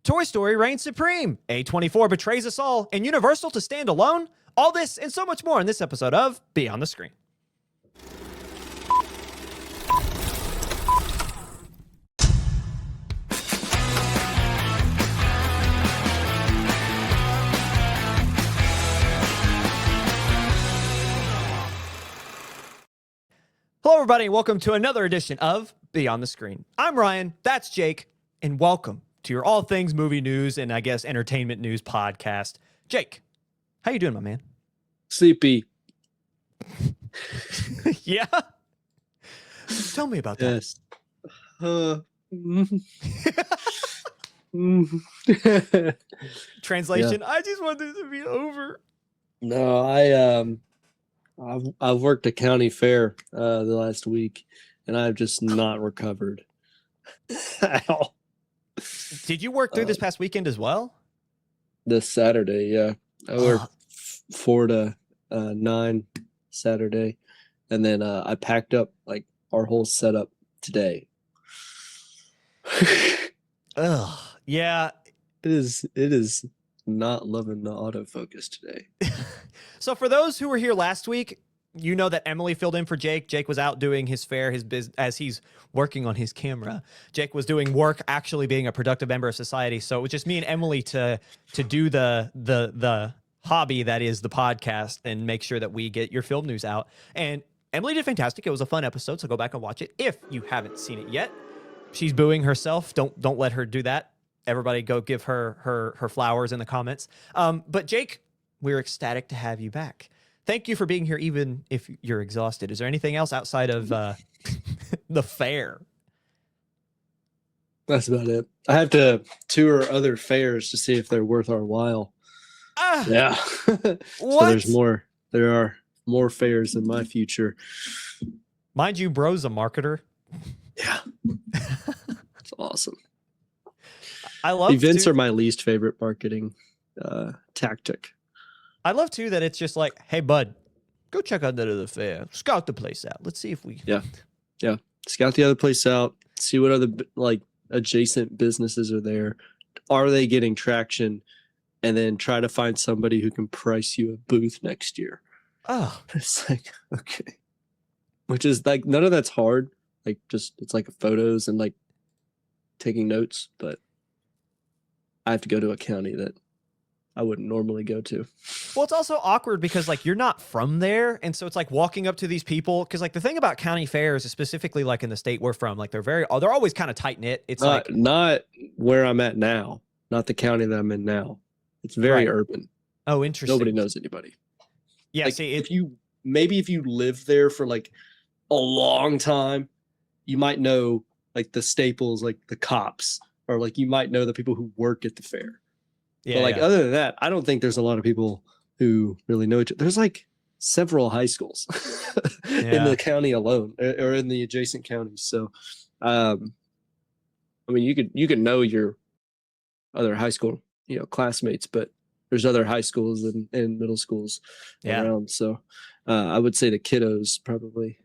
Toy Story reigns supreme. A24 betrays us all, and Universal to stand alone. All this and so much more in this episode of Beyond the Screen. Hello, everybody, and welcome to another edition of Beyond the Screen. I'm Ryan, that's Jake, and welcome to your all things movie news and I guess entertainment news podcast. Jake, how you doing, my man? Sleepy. Yeah? Tell me about that. Yes. Translation, I just want this to be over. No, I've worked a county fair the last week, and I've just not recovered at all. Did you work through this past weekend as well? This Saturday, yeah. I worked 4 to 9 Saturday, and then I packed up like our whole setup today. Ugh, yeah. It is not loving the autofocus today. So for those who were here last week, you know that Emily filled in for Jake. Jake was out doing his fair, his business, as he's working on his camera. Jake was doing work, actually being a productive member of society. So it was just me and Emily to do the hobby that is the podcast and make sure that we get your film news out. And Emily did fantastic. It was a fun episode, so go back and watch it if you haven't seen it yet. She's booing herself. Don't let her do that. Everybody go give her flowers in the comments. But Jake, we're ecstatic to have you back. Thank you for being here, even if you're exhausted. Is there anything else outside of the fair? That's about it. I have to tour other fairs to see if they're worth our while. Yeah. What? So there's more. There are more fairs in my future. Mind you, bro's a marketer. Yeah. It's awesome. I love events are my least favorite marketing tactic. I love too that it's just like, hey bud, go check out the fair, scout the place out. Let's see if we yeah scout the other place out, see what other like adjacent businesses are there. Are they getting traction? And then try to find somebody who can price you a booth next year. Oh, it's like, okay, which is like none of that's hard. Like just it's like photos and like taking notes, but I have to go to a county that I wouldn't normally go to. Well, it's also awkward because like you're not from there, and so it's like walking up to these people because like the thing about county fairs is specifically like in the state we're from, like they're always kind of tight knit. It's not where I'm at now, not the county that I'm in now. It's very urban. Oh, interesting. Nobody knows anybody. Yeah, like, see, if you live there for like a long time, you might know like the staples, like the cops, or like you might know the people who work at the fair. Yeah, but like other than that, I don't think there's a lot of people who really know each other. There's like several high schools in the county alone, or in the adjacent counties. So, I mean, you could know your other high school, classmates, but there's other high schools and middle schools around. So, I would say the kiddos probably.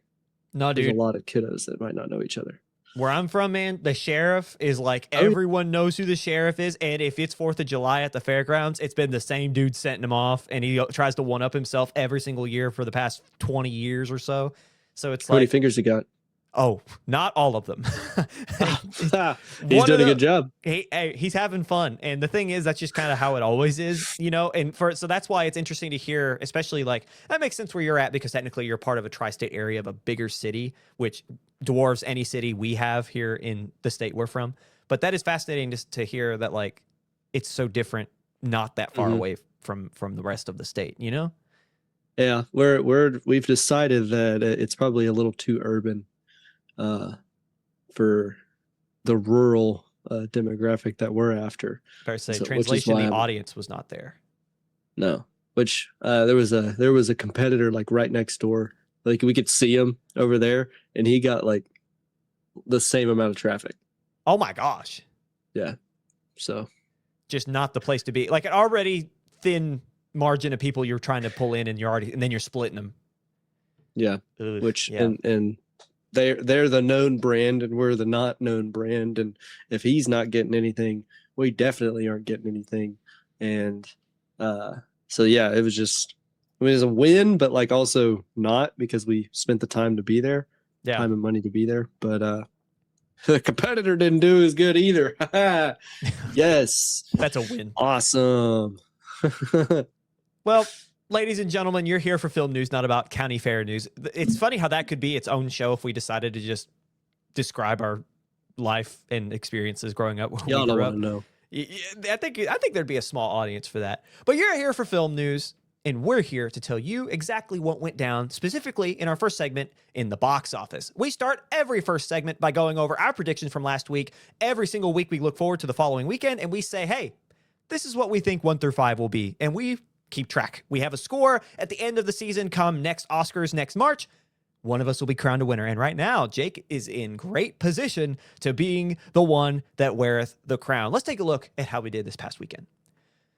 No, dude. There's a lot of kiddos that might not know each other. Where I'm from, man, the sheriff is like, everyone knows who the sheriff is. And if it's 4th of July at the fairgrounds, it's been the same dude setting him off. And he tries to one-up himself every single year for the past 20 years or so. So it's how many fingers he got? Oh, not all of them. He's doing a good job. He's having fun. And the thing is, that's just kind of how it always is, and so that's why it's interesting to hear, especially like that makes sense where you're at, because technically you're part of a tri-state area of a bigger city, which dwarfs any city we have here in the state we're from. But that is fascinating to hear that like it's so different, not that far away from the rest of the state, Yeah, we've decided that it's probably a little too urban for the rural demographic that we're after. Better say, so, translation, the audience was not there. No, which there was a competitor like right next door. Like we could see him over there, and he got like the same amount of traffic. Oh my gosh. Yeah. So just not the place to be. Like an already thin margin of people you're trying to pull in, and then you're splitting them. Yeah. Which and they're the known brand and we're the not known brand, and if he's not getting anything, we definitely aren't getting anything. And so yeah, it was just, I mean, it was a win, but like also not, because we spent the time to be there, time and money to be there. But the competitor didn't do as good either. Yes, That's a win. Awesome. Well, ladies and gentlemen, you're here for film news, not about county fair news. It's funny how that could be its own show if we decided to just describe our life and experiences growing up. Y'all don't want to know. I think there'd be a small audience for that. But you're here for film news, and we're here to tell you exactly what went down, specifically in our first segment, in the box office. We start every first segment by going over our predictions from last week. Every single week we look forward to the following weekend, and we say, hey, this is what we think 1 through 5 will be. And we keep track. We have a score at the end of the season. Come next Oscars next March, one of us will be crowned a winner. And right now, Jake is in great position to being the one that weareth the crown. Let's take a look at how we did this past weekend.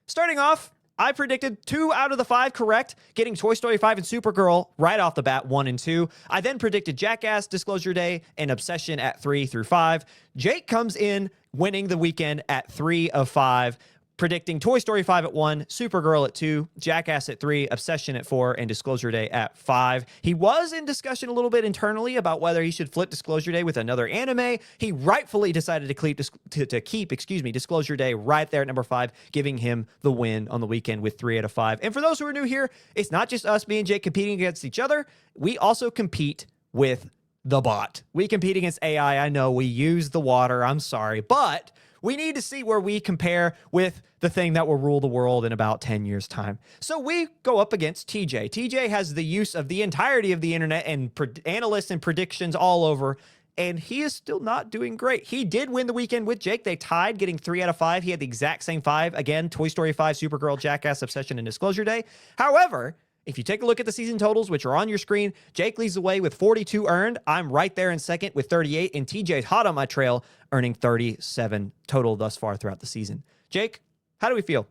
Starting off, I predicted 2 out of the 5 correct, getting Toy Story 5 and Supergirl right off the bat, 1 and 2. I then predicted Jackass, Disclosure Day, and Obsession at 3 through 5. Jake comes in winning the weekend at 3 of 5. Predicting Toy Story 5 at 1, Supergirl at 2, Jackass at 3, Obsession at 4, and Disclosure Day at 5. He was in discussion a little bit internally about whether he should flip Disclosure Day with another anime. He rightfully decided to keep Disclosure Day right there at number 5, giving him the win on the weekend with 3 out of 5. And for those who are new here, it's not just us, me and Jake, competing against each other. We also compete with the bot. We compete against AI. I know we use the water. I'm sorry, but we need to see where we compare with the thing that will rule the world in about 10 years' time. So we go up against TJ. TJ has the use of the entirety of the internet and analysts and predictions all over, and he is still not doing great. He did win the weekend with Jake. They tied, getting 3 out of 5. He had the exact same 5. Again, Toy Story 5, Supergirl, Jackass, Obsession, and Disclosure Day. However, if you take a look at the season totals, which are on your screen, Jake leads the way with 42 earned. I'm right there in second with 38, and TJ's hot on my trail, earning 37 total thus far throughout the season. Jake, how do we feel?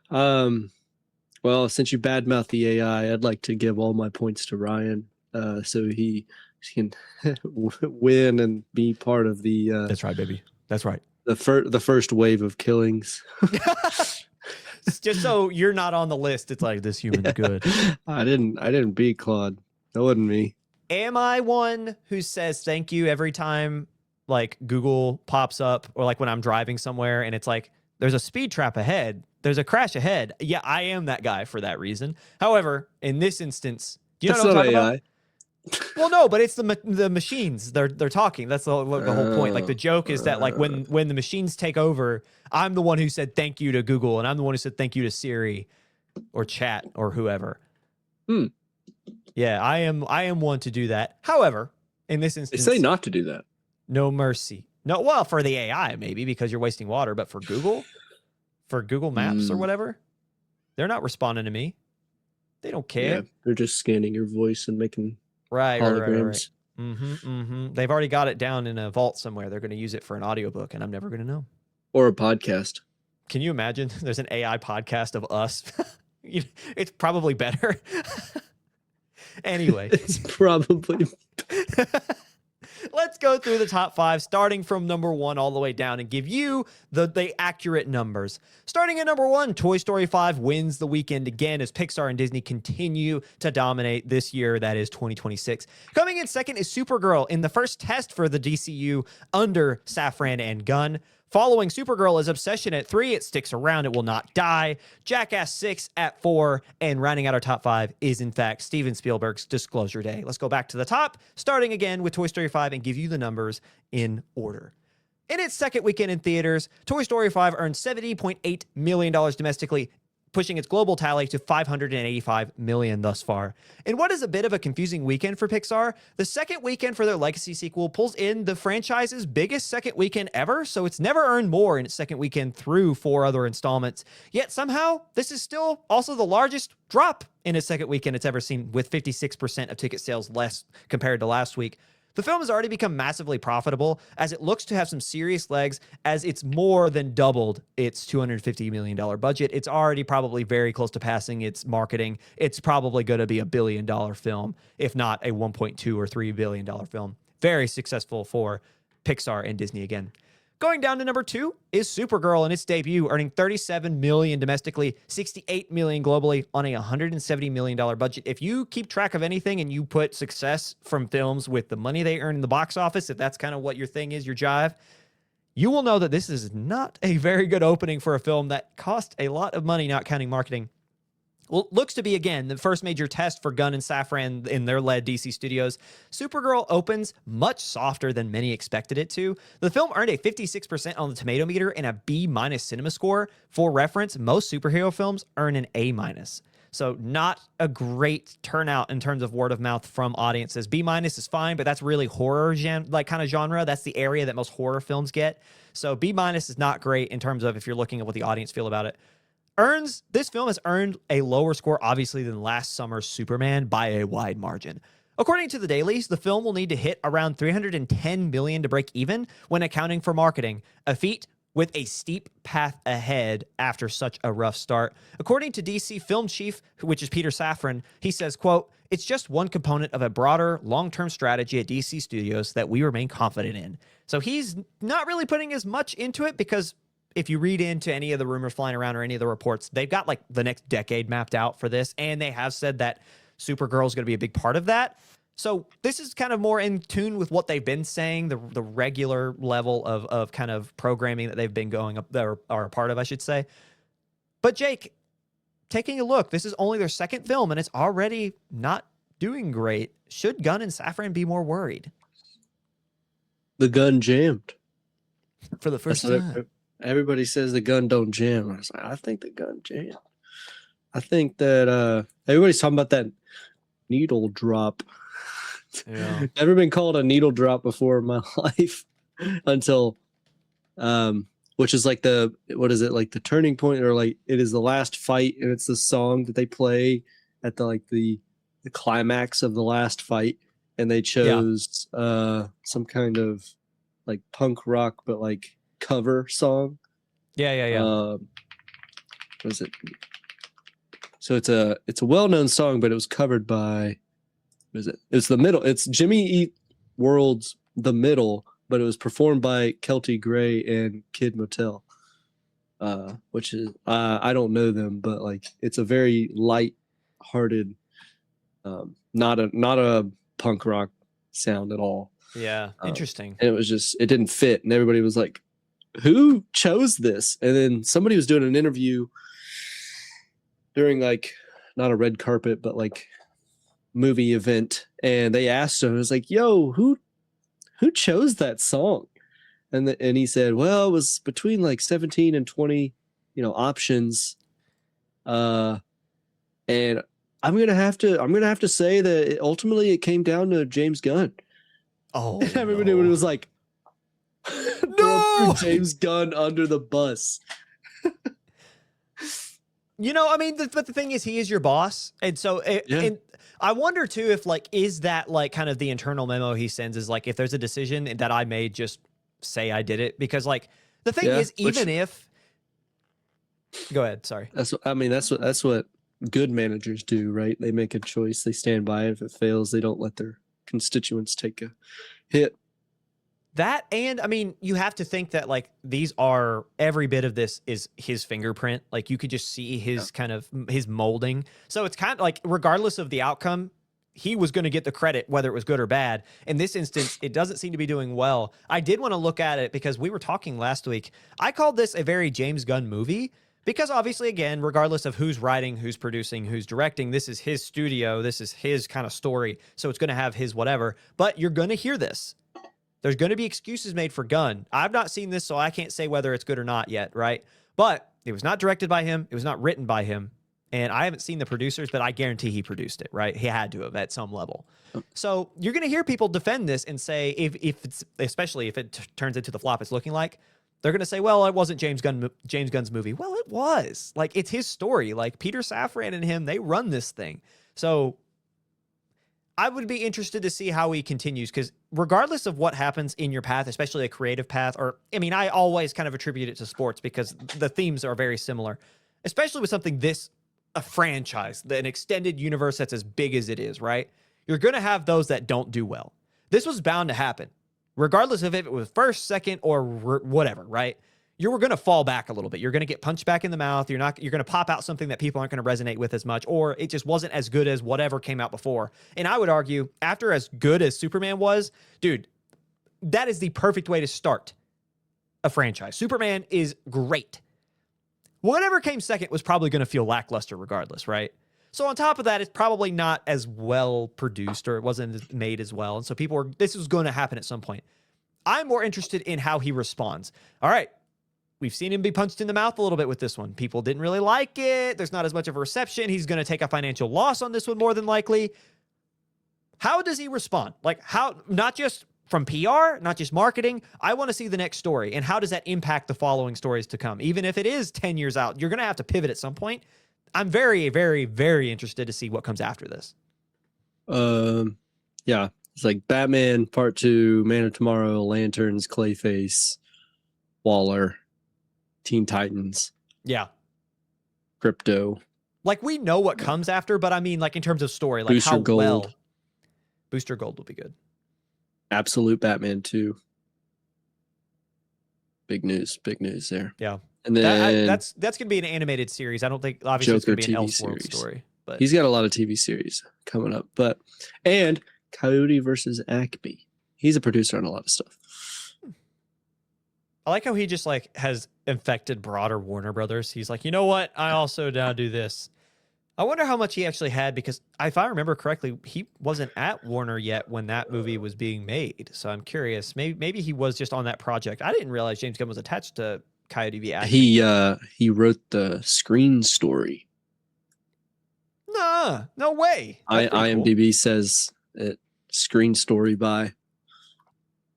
Well, since you badmouth the AI, I'd like to give all my points to Ryan, so he can win and be part of the. That's right, baby. That's right. The first wave of killings. Just so you're not on the list, it's like, this human's good. I didn't beat Claude. That wasn't me. Am I one who says thank you every time like Google pops up, or like when I'm driving somewhere and it's like, there's a speed trap ahead, there's a crash ahead? Yeah, I am that guy for that reason. However, in this instance, do you know what I'm talking about? Well, no, but it's the machines. They're talking. That's the whole point. Like, the joke is that like when the machines take over, I'm the one who said thank you to Google, and I'm the one who said thank you to Siri or chat or whoever. Yeah, I am one to do that. However, in this instance, they say not to do that. No mercy. No, well, for the AI maybe, because you're wasting water, but for Google Maps or whatever, they're not responding to me. They don't care. Yeah, they're just scanning your voice and making holograms. Right. They've already got it down in a vault somewhere. They're going to use it for an audiobook, and I'm never going to know. Or a podcast. Can you imagine? There's an AI podcast of us. It's probably better. Anyway. It's probably Let's go through the top 5, starting from number 1 all the way down, and give you the accurate numbers. Starting at number 1, Toy Story 5 wins the weekend again as Pixar and Disney continue to dominate this year, that is 2026. Coming in second is Supergirl in the first test for the DCU under Safran and Gunn. Following Supergirl is Obsession at 3. It sticks around. It will not die. Jackass 6 at 4. And rounding out our top 5 is, in fact, Steven Spielberg's Disclosure Day. Let's go back to the top, starting again with Toy Story 5, and give you the numbers in order. In its second weekend in theaters, Toy Story 5 earned $70.8 million domestically, pushing its global tally to $585 million thus far. In what is a bit of a confusing weekend for Pixar, the second weekend for their Legacy sequel pulls in the franchise's biggest second weekend ever, so it's never earned more in its second weekend through 4 other installments. Yet somehow, this is still also the largest drop in its second weekend it's ever seen, with 56% of ticket sales less compared to last week. The film has already become massively profitable, as it looks to have some serious legs, as it's more than doubled its $250 million budget. It's already probably very close to passing its marketing. It's probably going to be a $1 billion film, if not a $1.2 or $3 billion film. Very successful for Pixar and Disney again. Going down to number 2 is Supergirl in its debut, earning $37 million domestically, $68 million globally on a $170 million budget. If you keep track of anything and you put success from films with the money they earn in the box office, if that's kind of what your thing is, your jive, you will know that this is not a very good opening for a film that cost a lot of money, not counting marketing. Well, looks to be, again, the first major test for Gunn and Safran in their led DC studios. Supergirl opens much softer than many expected it to. The film earned a 56% on the tomato meter and a B- cinema score. For reference, most superhero films earn an A-. So not a great turnout in terms of word of mouth from audiences. B- is fine, but that's really horror kind of genre. That's the area that most horror films get. So B- is not great in terms of if you're looking at what the audience feel about it. This film has earned a lower score, obviously, than last summer's Superman by a wide margin. According to the dailies, the film will need to hit around $310 million to break even when accounting for marketing, a feat with a steep path ahead after such a rough start. According to DC film chief, which is Peter Safran, he says, quote, "It's just one component of a broader long-term strategy at DC Studios that we remain confident in." So he's not really putting as much into it because if you read into any of the rumors flying around or any of the reports, they've got like the next decade mapped out for this. And they have said that Supergirl is going to be a big part of that. So this is kind of more in tune with what they've been saying, the regular level of kind of programming that they've been going up there, are a part of, I should say. But Jake, taking a look, this is only their second film and it's already not doing great. Should Gunn and Safran be more worried? The gun jammed. For the first time. Everybody says the gun don't jam. I was like, I think the gun jammed. I think that everybody's talking about that needle drop. Yeah. Never been called a needle drop before in my life until which is like the turning point, or like it is the last fight, and it's the song that they play at the climax of the last fight, and they chose some kind of like punk rock but like cover song. Yeah. What is it? So it's a well-known song, but it was covered by, what is it? It's The Middle. It's Jimmy Eat World's The Middle, but it was performed by Kelty Gray and Kid Motel. Which is I don't know them, but like it's a very light-hearted, not a punk rock sound at all. Yeah, interesting. And it didn't fit, and everybody was like, who chose this? And then somebody was doing an interview during like not a red carpet but like movie event, and they asked him, it was like, yo, who chose that song? And he said, well, it was between like 17 and 20 options, and I'm gonna have to say that ultimately it came down to James Gunn. Oh, and everybody was like, no, James Gunn under the bus. I mean, but the thing is, he is your boss, and so and I wonder too if like, is that like kind of the internal memo he sends is like, if there's a decision that I made, just say I did it, because like the thing is, even if, go ahead, sorry. That's what good managers do, right? They make a choice, they stand by it. If it fails, they don't let their constituents take a hit. That, and I mean, you have to think that like every bit of this is his fingerprint. Like you could just see his kind of his molding. So it's kind of like, regardless of the outcome, he was going to get the credit, whether it was good or bad. In this instance, it doesn't seem to be doing well. I did want to look at it because we were talking last week. I called this a very James Gunn movie because obviously, again, regardless of who's writing, who's producing, who's directing, this is his studio. This is his kind of story. So it's going to have his whatever, but you're going to hear this. There's going to be excuses made for Gunn. I've not seen this, so I can't say whether it's good or not yet, right? But it was not directed by him. It was not written by him. And I haven't seen the producers, but I guarantee he produced it, right? He had to have at some level. So you're going to hear people defend this and say, if it's, especially if it turns into the flop it's looking like, they're going to say, well, it wasn't James Gunn's movie. Well, it was. Like, it's his story. Like, Peter Safran and him, they run this thing. So I would be interested to see how he continues, because regardless of what happens in your path, especially a creative path, or, I mean, I always kind of attribute it to sports because the themes are very similar, especially with something a franchise, an extended universe that's as big as it is, right? You're going to have those that don't do well. This was bound to happen. regardless of if it was first, second, or whatever, right? You were going to fall back a little bit. You're going to get punched back in the mouth. You're going to pop out something that people aren't going to resonate with as much, or it just wasn't as good as whatever came out before. And I would argue, after as good as Superman was, dude, that is the perfect way to start a franchise. Superman is great. Whatever came second was probably going to feel lackluster regardless, right? So on top of that, it's probably not as well produced, or it wasn't made as well. And so this was going to happen at some point. I'm more interested in how he responds. All right. We've seen him be punched in the mouth a little bit with this one. People didn't really like it. There's not as much of a reception. He's going to take a financial loss on this one more than likely. How does he respond? Like, how, not just from PR, not just marketing. I want to see the next story. And how does that impact the following stories to come? Even if it is 10 years out, you're going to have to pivot at some point. I'm very, very, very interested to see what comes after this. Yeah. It's like Batman Part 2, Man of Tomorrow, Lanterns, Clayface, Waller, Teen Titans. Yeah. Crypto. Like, we know what comes after, but I mean, like, in terms of story, like, Booster how Gold. well. Booster Gold will be good. Absolute Batman 2. Big news there. Yeah. And then that's going to be an animated series. I don't think, obviously, it's going to be an Elseworld story. But he's got a lot of TV series coming up. And Coyote versus Acme. He's a producer on a lot of stuff. I like how he just like has infected broader Warner Brothers. He's like, you know what? I also now do this. I wonder how much he actually had, because if I remember correctly, he wasn't at Warner yet when that movie was being made. So I'm curious. Maybe he was just on that project. I didn't realize James Gunn was attached to Coyote v. Acme. He wrote the screen story. Nah, no way. IMDb cool. Says it screen story by.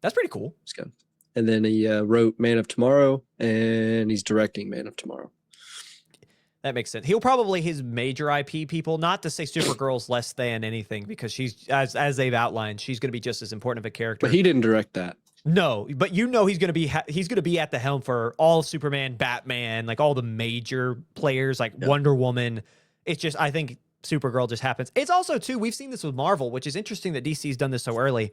That's pretty cool. It's good. And then he wrote Man of Tomorrow, and he's directing Man of Tomorrow. That makes sense. He'll probably his major IP people, not to say Supergirl's less than anything, because she's as they've outlined, she's going to be just as important of a character. But he didn't direct that. No, but you know he's going to be at the helm for all Superman, Batman, like all the major players, like Wonder Woman. It's just, I think Supergirl just happens. It's also too, we've seen this with Marvel, which is interesting that DC's done this so early.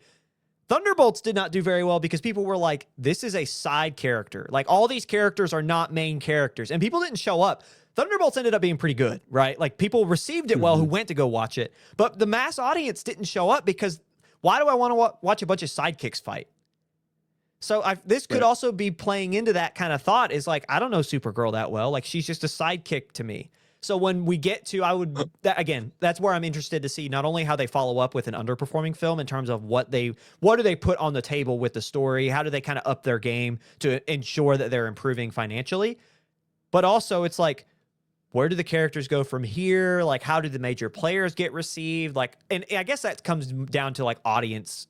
Thunderbolts did not do very well because people were like, this is a side character. Like, all these characters are not main characters, and people didn't show up. Thunderbolts ended up being pretty good, right? Like, people received it well who went to go watch it, but the mass audience didn't show up because why do I want to watch a bunch of sidekicks fight? So this could also be playing into that kind of thought, is like, I don't know Supergirl that well. Like, she's just a sidekick to me. So when we get to, that's where I'm interested to see not only how they follow up with an underperforming film in terms of what do they put on the table with the story, how do they kind of up their game to ensure that they're improving financially, but also it's like, where do the characters go from here? Like, how do the major players get received? Like, and I guess that comes down to like audience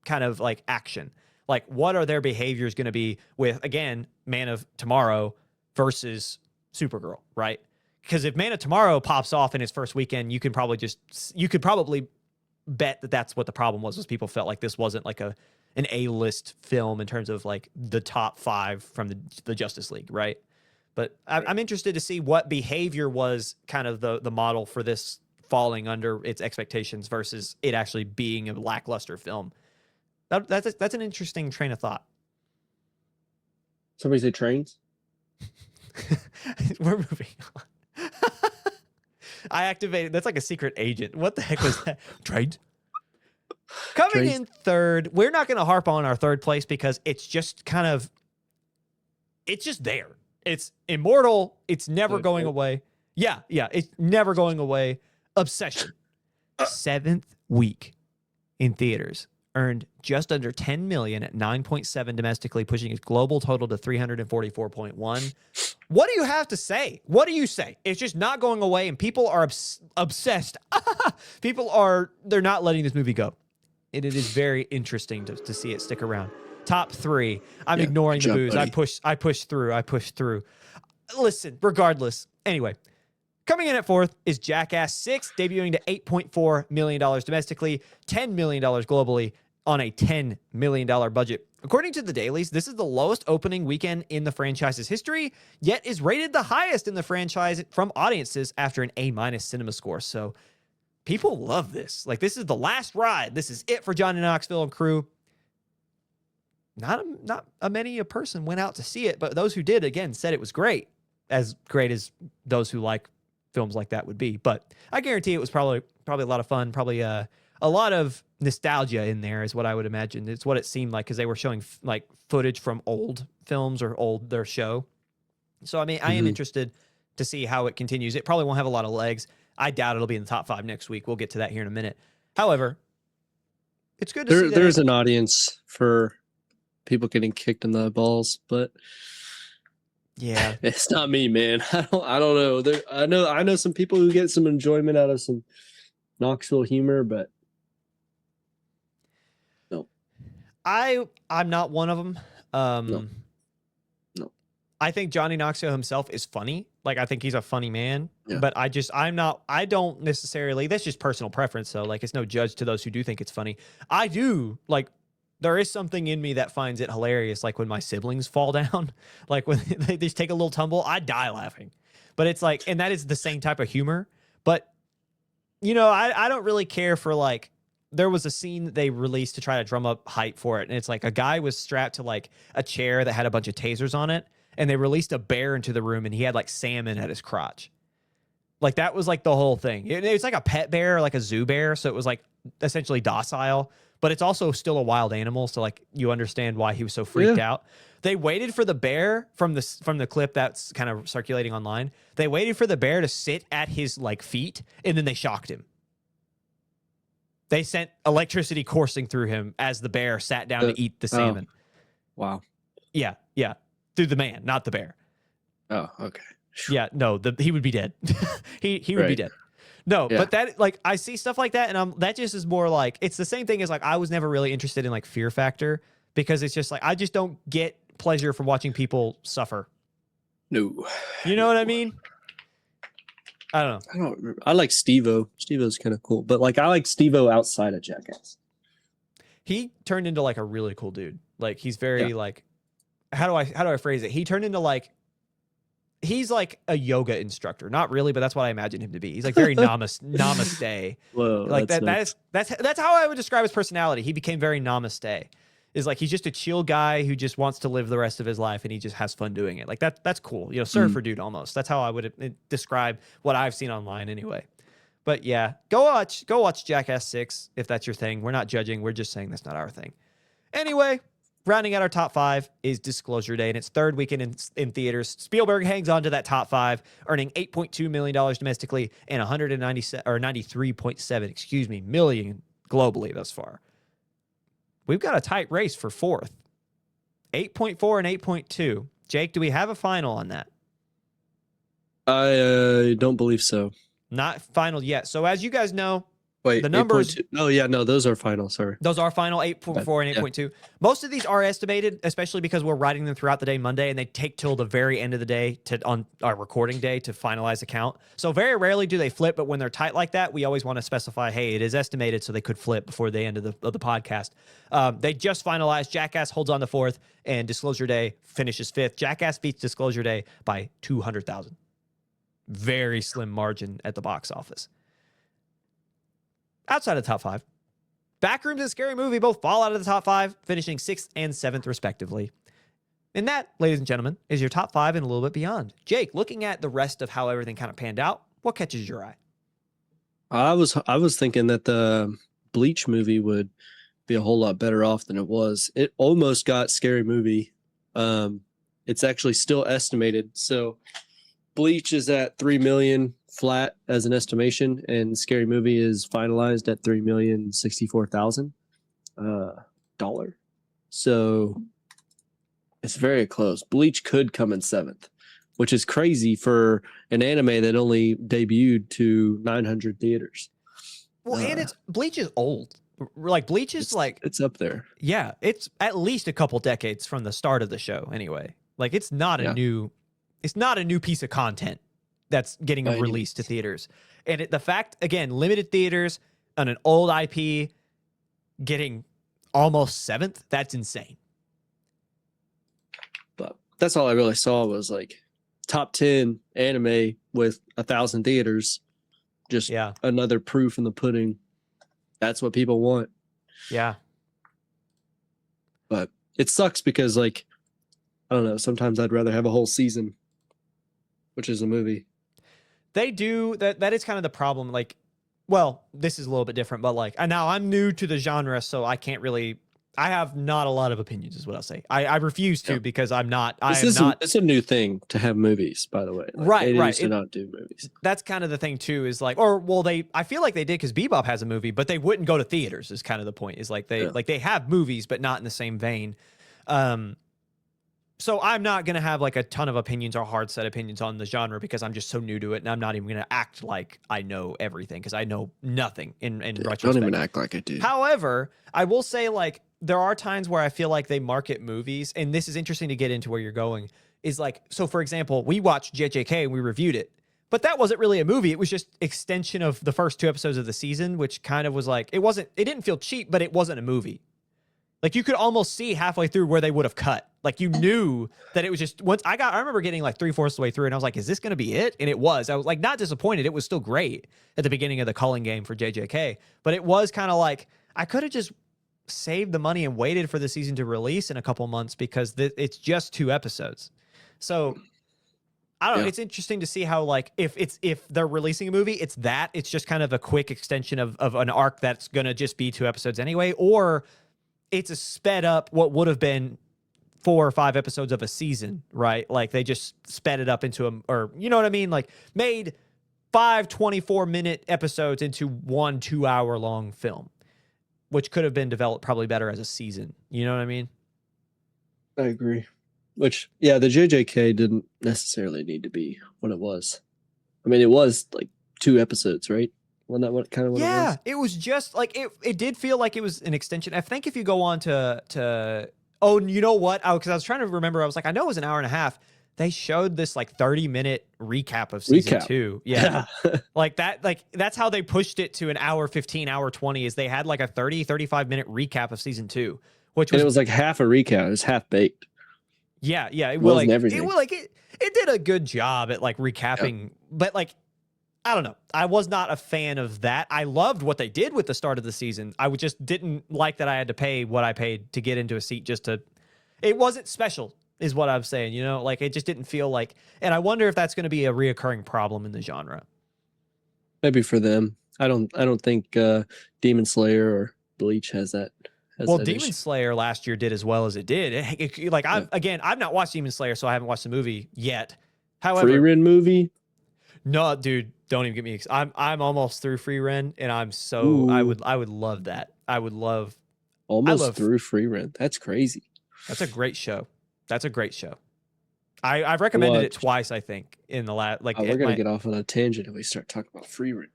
kind of like action. Like, what are their behaviors going to be with, again, Man of Tomorrow versus Supergirl, right? Because if Man of Tomorrow pops off in its first weekend, you could probably bet that that's what the problem was people felt like this wasn't like an A-list film in terms of like the top 5 from the Justice League, right? But I'm interested to see what behavior was kind of the model for this falling under its expectations versus it actually being a lackluster film. That's an interesting train of thought. Somebody say trains? We're moving on. I activated. That's like a secret agent. What the heck was that? Trains. Coming in third. We're not going to harp on our third place because it's just kind of, it's just there. It's immortal. It's never going away. Yeah. It's never going away. Obsession. 7th week in theaters. Earned just under 10 million at 9.7 domestically, pushing its global total to 344.1. What do you have to say? What do you say? It's just not going away, and people are obsessed. They're not letting this movie go. And it is very interesting to see it stick around. Top 3. I'm ignoring the boos. Buddy. I push through. Listen, regardless. Anyway, coming in at 4th is Jackass 6, debuting to $8.4 million domestically, $10 million globally on a $10 million budget. According to the dailies, this is the lowest opening weekend in the franchise's history, yet is rated the highest in the franchise from audiences after an A- cinema score. So people love this. Like, this is the last ride. This is it for Johnny Knoxville and crew. not a many a person went out to see it, but those who did, again, said it was great as those who like films like that would be. But I guarantee it was probably a lot of fun, probably a lot of nostalgia in there is what I would imagine. It's what it seemed like because they were showing like footage from old films or their show. So I mean, I am interested to see how it continues. It probably won't have a lot of legs. I doubt it'll be in the top 5 next week. We'll get to that here in a minute. However, it's good to see that there's an audience for people getting kicked in the balls, but yeah, it's not me, man. I don't know. I know some people who get some enjoyment out of some Knoxville humor, but no. I'm not one of them. No. I think Johnny Knoxville himself is funny. Like, I think he's a funny man, Yeah. but I don't necessarily, that's just personal preference. So like, it's no judge to those who do think it's funny. I do like, there is something in me that finds it hilarious. Like when my siblings fall down, like when they just take a little tumble, I die laughing, but it's like, and that is the same type of humor, but you know, I don't really care for like, there was a scene that they released to try to drum up hype for it. And it's like a guy was strapped to like a chair that had a bunch of tasers on it. And they released a bear into the room and he had like salmon at his crotch. Like that was like the whole thing. It was like a pet bear, like a zoo bear. So it was like essentially docile, but it's also still a wild animal. So like you understand why he was so freaked out. They waited for the bear from the clip that's kind of circulating online. They waited for the bear to sit at his like feet and then they shocked him. They sent electricity coursing through him as the bear sat down to eat the salmon. Wow. Yeah. Through the man, not the bear. Oh, okay. Yeah, no, he would be dead. he would be dead. No, but that like I see stuff like that, and that just is more like it's the same thing as like I was never really interested in like Fear Factor because it's just like I just don't get pleasure from watching people suffer. No, you know what I mean? I don't know. I don't remember. I like Steve-O. Steve-O's kind of cool, but like I like Steve-O outside of Jackass. He turned into like a really cool dude. Like he's very like. How do I phrase it? He turned into like, he's like a yoga instructor. Not really, but that's what I imagine him to be. He's like very namaste. Whoa, like that's how I would describe his personality. He became very namaste. Is like he's just a chill guy who just wants to live the rest of his life and he just has fun doing it. Like that's cool. You know, surfer dude almost. That's how I would describe what I've seen online anyway. But yeah, go watch Jackass 6 if that's your thing. We're not judging. We're just saying that's not our thing. Anyway, rounding out our top 5 is Disclosure Day, and its third weekend in theaters. Spielberg hangs on to that top 5, earning $8.2 million domestically and 93.7 million globally thus far. We've got a tight race for 4th. 8.4 and 8.2. Jake, do we have a final on that? I don't believe so. Not final yet. So as you guys know, wait, the numbers. Oh yeah, no, those are final. Sorry, those are final 8.4 and 8.2. Yeah. Most of these are estimated, especially because we're writing them throughout the day Monday, and they take till the very end of the day on our recording day to finalize the count. So very rarely do they flip, but when they're tight like that, we always want to specify, hey, it is estimated, so they could flip before the end of the podcast. They just finalized. Jackass holds on to 4th, and Disclosure Day finishes 5th. Jackass beats Disclosure Day by 200,000. Very slim margin at the box office. Outside of the top 5, Backrooms and Scary Movie both fall out of the top 5, finishing 6th and 7th respectively. And that, ladies and gentlemen, is your top 5 and a little bit beyond. Jake, looking at the rest of how everything kind of panned out, what catches your eye? I was thinking that the Bleach movie would be a whole lot better off than it was. It almost got Scary Movie. It's actually still estimated. So Bleach is at 3 million flat as an estimation, and Scary Movie is finalized at $3,064,000. So it's very close. Bleach could come in 7th, which is crazy for an anime that only debuted to 900 theaters. Well, and Bleach is old. Like Bleach is it's up there. Yeah, it's at least a couple decades from the start of the show anyway. Like it's not a new piece of content that's getting released to theaters. And the fact, again, limited theaters on an old IP getting almost 7th, that's insane. But that's all I really saw was like top 10 anime with 1,000 theaters. Just another proof in the pudding. That's what people want. Yeah. But it sucks because like I don't know. Sometimes I'd rather have a whole season, which is a movie. They do that. That is kind of the problem. Like, well, this is a little bit different, but like, and now I'm new to the genre, so I can't really. I have not a lot of opinions, is what I'll say. I refuse to because I'm not. It's a new thing to have movies, by the way. Like, right. They used to not do movies. That's kind of the thing too. Is like, or well, I feel like they did because Bebop has a movie, but they wouldn't go to theaters. Is kind of the point. Is like they have movies, but not in the same vein. So I'm not going to have like a ton of opinions or hard set opinions on the genre because I'm just so new to it, and I'm not even going to act like I know everything because I know nothing in retrospect. Don't even act like I do. However, I will say like there are times where I feel like they market movies, and this is interesting to get into where you're going, is like, so for example, we watched JJK and we reviewed it, but that wasn't really a movie. It was just extension of the first 2 episodes of the season, which kind of was like, it didn't feel cheap, but it wasn't a movie. Like you could almost see halfway through where they would have cut. Like you knew that it was just I remember getting like 3/4 of the way through and I was like, is this going to be it? And it was. I was like not disappointed. It was still great at the beginning of the culling game for JJK, but it was kind of like I could have just saved the money and waited for the season to release in a couple months because it's just 2 episodes. So I don't know. It's interesting to see how like if they're releasing a movie, it's just kind of a quick extension of an arc that's going to just be 2 episodes anyway, or it's a sped up what would have been 4 or 5 episodes of a season, right? Like they just sped it up into or you know what I mean? Like made 5 24-minute episodes into 1 2-hour long film, which could have been developed probably better as a season. You know what I mean? I agree. Which, the JJK didn't necessarily need to be what it was. I mean, it was like 2 episodes, right? Wasn't that what it was? Yeah, it was just like it did feel like it was an extension. I think if you go on to oh, you know what? Because I was trying to remember. I was like, I know it was an hour and a half. They showed this like 30-minute recap of season 2. Yeah. Like that, like that's how they pushed it to an hour 15, hour 20 is they had like a 35-minute recap of season 2, which was, and it was like half a recap. It was half baked. Yeah. It did a good job at like recapping, but like, I don't know. I was not a fan of that. I loved what they did with the start of the season. I just didn't like that I had to pay what I paid to get into a seat it wasn't special is what I'm saying, you know? Like it just didn't feel like, and I wonder if that's going to be a reoccurring problem in the genre. Maybe for them. I don't think Demon Slayer or Bleach has that. Demon Slayer last year did as well as it did. I've not watched Demon Slayer, so I haven't watched the movie yet. However, Free Ren movie? No, dude, don't even get me. I'm almost through Free Ren, and I'm so Ooh. I would love that. I would love through Free Ren. That's crazy. That's a great show. I've recommended it twice, I think, in the last we're gonna get off on a tangent if we start talking about Free Ren.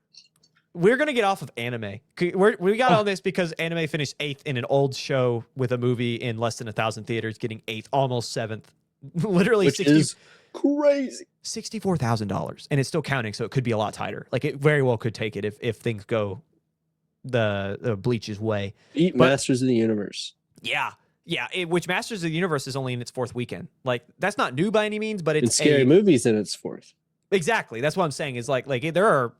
We're gonna get off of anime. We got on this because anime finished 8th in an old show with a movie in less than 1,000 theaters, getting 8th, almost 7th, literally Which is crazy. $64,000, and it's still counting, so it could be a lot tighter. Like it very well could take it if things go the Bleach's way. Masters of the Universe. Yeah. Which Masters of the Universe is only in its 4th weekend. Like that's not new by any means, but it's Scary Movies in its 4th. Exactly. That's what I'm saying. Is like there are.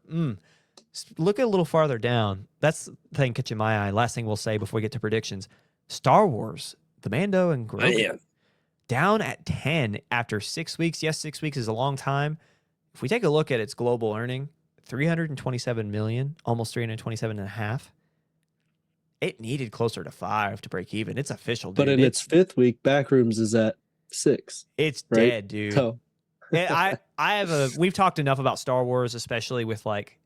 Look a little farther down. That's the thing catching my eye. Last thing we'll say before we get to predictions: Star Wars, the Mando and Grogu, down at 10 after 6 weeks. Yes, 6 weeks is a long time. If we take a look at its global earning, 327 million, almost 327.5. It needed closer to 5 to break even. It's official, dude. But in its 5th week, Backrooms is at 6. It's right? dead, dude. So. We've talked enough about Star Wars, especially with like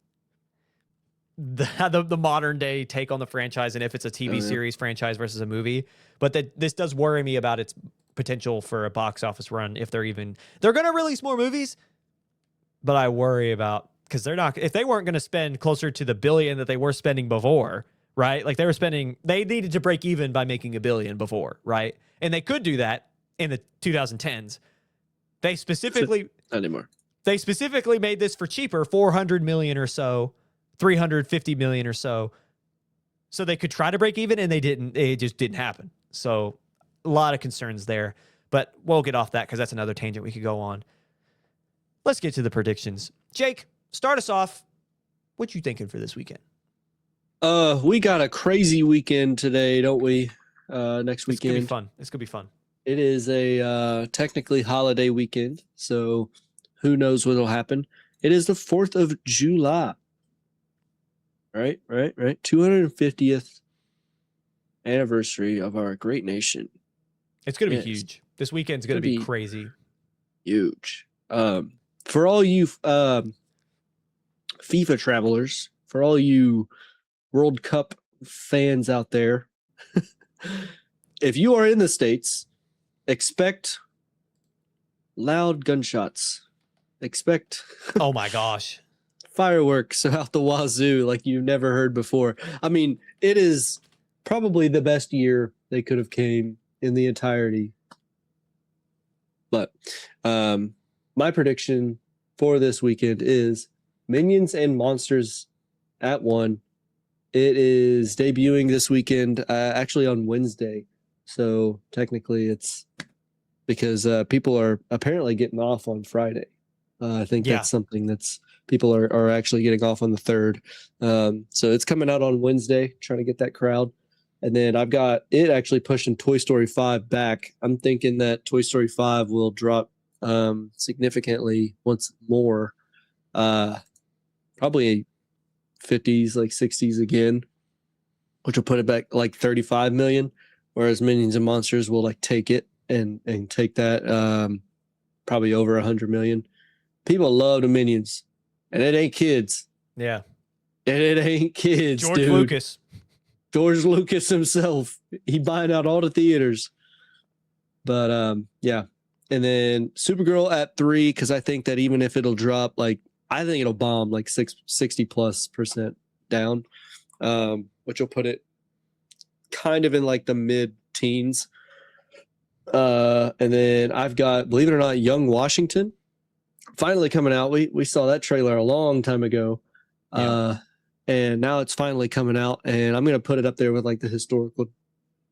the modern day take on the franchise, and if it's a TV series franchise versus a movie. But this does worry me about its potential for a box office run if they're going to release more movies. But I worry about because if they weren't going to spend closer to the billion that they were spending before, right? Like they needed to break even by making $1 billion before, right? And they could do that in the 2010s. They specifically not anymore. They specifically made this for cheaper, 400 million or so, 350 million or so they could try to break even, and they didn't. It just didn't happen. So a lot of concerns there, but we'll get off that because that's another tangent we could go on. Let's get to the predictions. Jake, start us off. What you thinking for this weekend? We got a crazy weekend today, don't we? next It's gonna be weekend. fun. It's gonna be fun. It is a technically holiday weekend, so who knows what'll happen. It is the 4th of July. Right. 250th anniversary of our great nation. It's gonna be huge. This weekend's gonna be crazy. Huge. For all you FIFA travelers, for all you World Cup fans out there, if you are in the States, expect loud gunshots. Expect oh my gosh, fireworks out the wazoo like you've never heard before. I mean, it is probably the best year they could have came in the entirety. But my prediction for this weekend is Minions and Monsters at 1. It is debuting this weekend, actually on Wednesday. So technically it's because people are apparently getting off on Friday. I think that's something that's people are actually getting off on the 3rd. So it's coming out on Wednesday, trying to get that crowd. And then I've got it actually pushing Toy Story 5 back. I'm thinking that Toy Story 5 will drop significantly once more. Probably 50s, like 60s again, which will put it back like 35 million. Whereas Minions and Monsters will like take it and take that probably over 100 million. People love the Minions, and it ain't kids. Yeah. And it ain't kids, George dude. Lucas. George Lucas himself. He buying out all the theaters. But yeah. And then Supergirl at 3, because I think that even if it'll drop, like, I think it'll bomb like 60+% down, which will put it kind of in like the mid-teens. And then I've got, believe it or not, Young Washington finally coming out. We saw that trailer a long time ago. And now it's finally coming out, and I'm going to put it up there with like the historical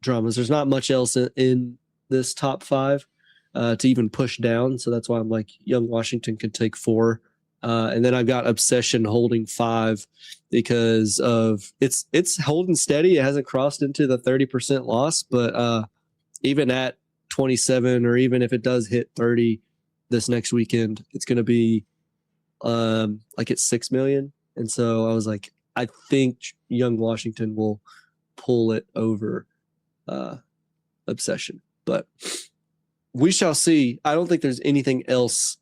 dramas. There's not much else in this top 5 to even push down. So that's why I'm like Young Washington could take 4. And then I've got Obsession holding 5 because of it's holding steady. It hasn't crossed into the 30% loss, but even at 27, or even if it does hit 30 this next weekend, it's going to be like at 6 million. And so I was like, I think Young Washington will pull it over Obsession, but we shall see. I don't think there's anything else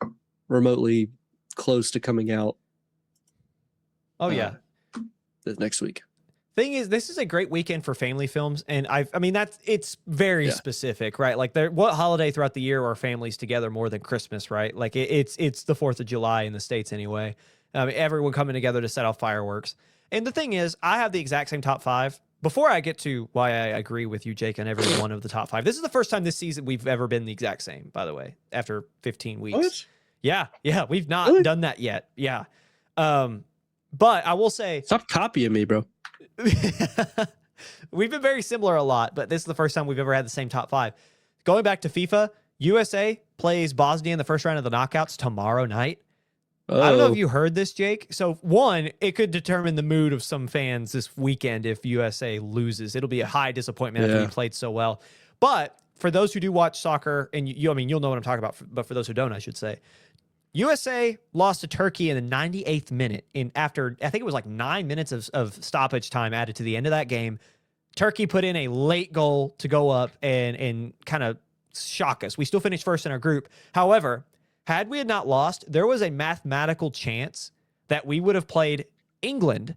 remotely close to coming out. Oh yeah, this next week. Thing is, this is a great weekend for family films, and I mean it's very specific, right? Like, what holiday throughout the year are families together more than Christmas, right? Like it's the 4th of July in the States anyway. Everyone coming together to set off fireworks. And the thing is, I have the exact same top 5. Before I get to why I agree with you, Jake, on every one of the top 5, this is the first time this season we've ever been the exact same, by the way, after 15 weeks. What? Yeah, we've not done that yet. Yeah. But I will say... Stop copying me, bro. We've been very similar a lot, but this is the first time we've ever had the same top 5. Going back to FIFA, USA plays Bosnia in the first round of the knockouts tomorrow night. Oh. I don't know if you heard this, Jake. So, one, it could determine the mood of some fans this weekend if USA loses. It'll be a high disappointment after we played so well. But for those who do watch soccer, and I mean, you'll know what I'm talking about, but for those who don't, I should say, USA lost to Turkey in the 98th minute. After, I think it was like 9 minutes of stoppage time added to the end of that game. Turkey put in a late goal to go up and kind of shock us. We still finished first in our group. However, had we had not lost, there was a mathematical chance that we would have played England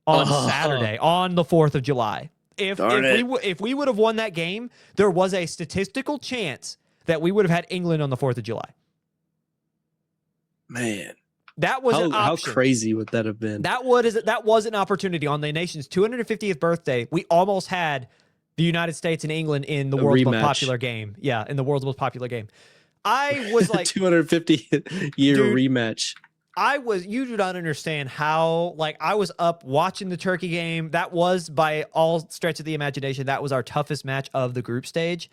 on Saturday, on the 4th of July. If we would have won that game, there was a statistical chance that we would have had England on the 4th of July. Man. That was an option. How crazy would that have been? That was an opportunity. On the nation's 250th birthday, we almost had the United States and England in the world's most popular game. Yeah, in the world's most popular game. I was like 250 year rematch. You do not understand how, like, I was up watching the Turkey game. That was, by all stretch of the imagination, that was our toughest match of the group stage.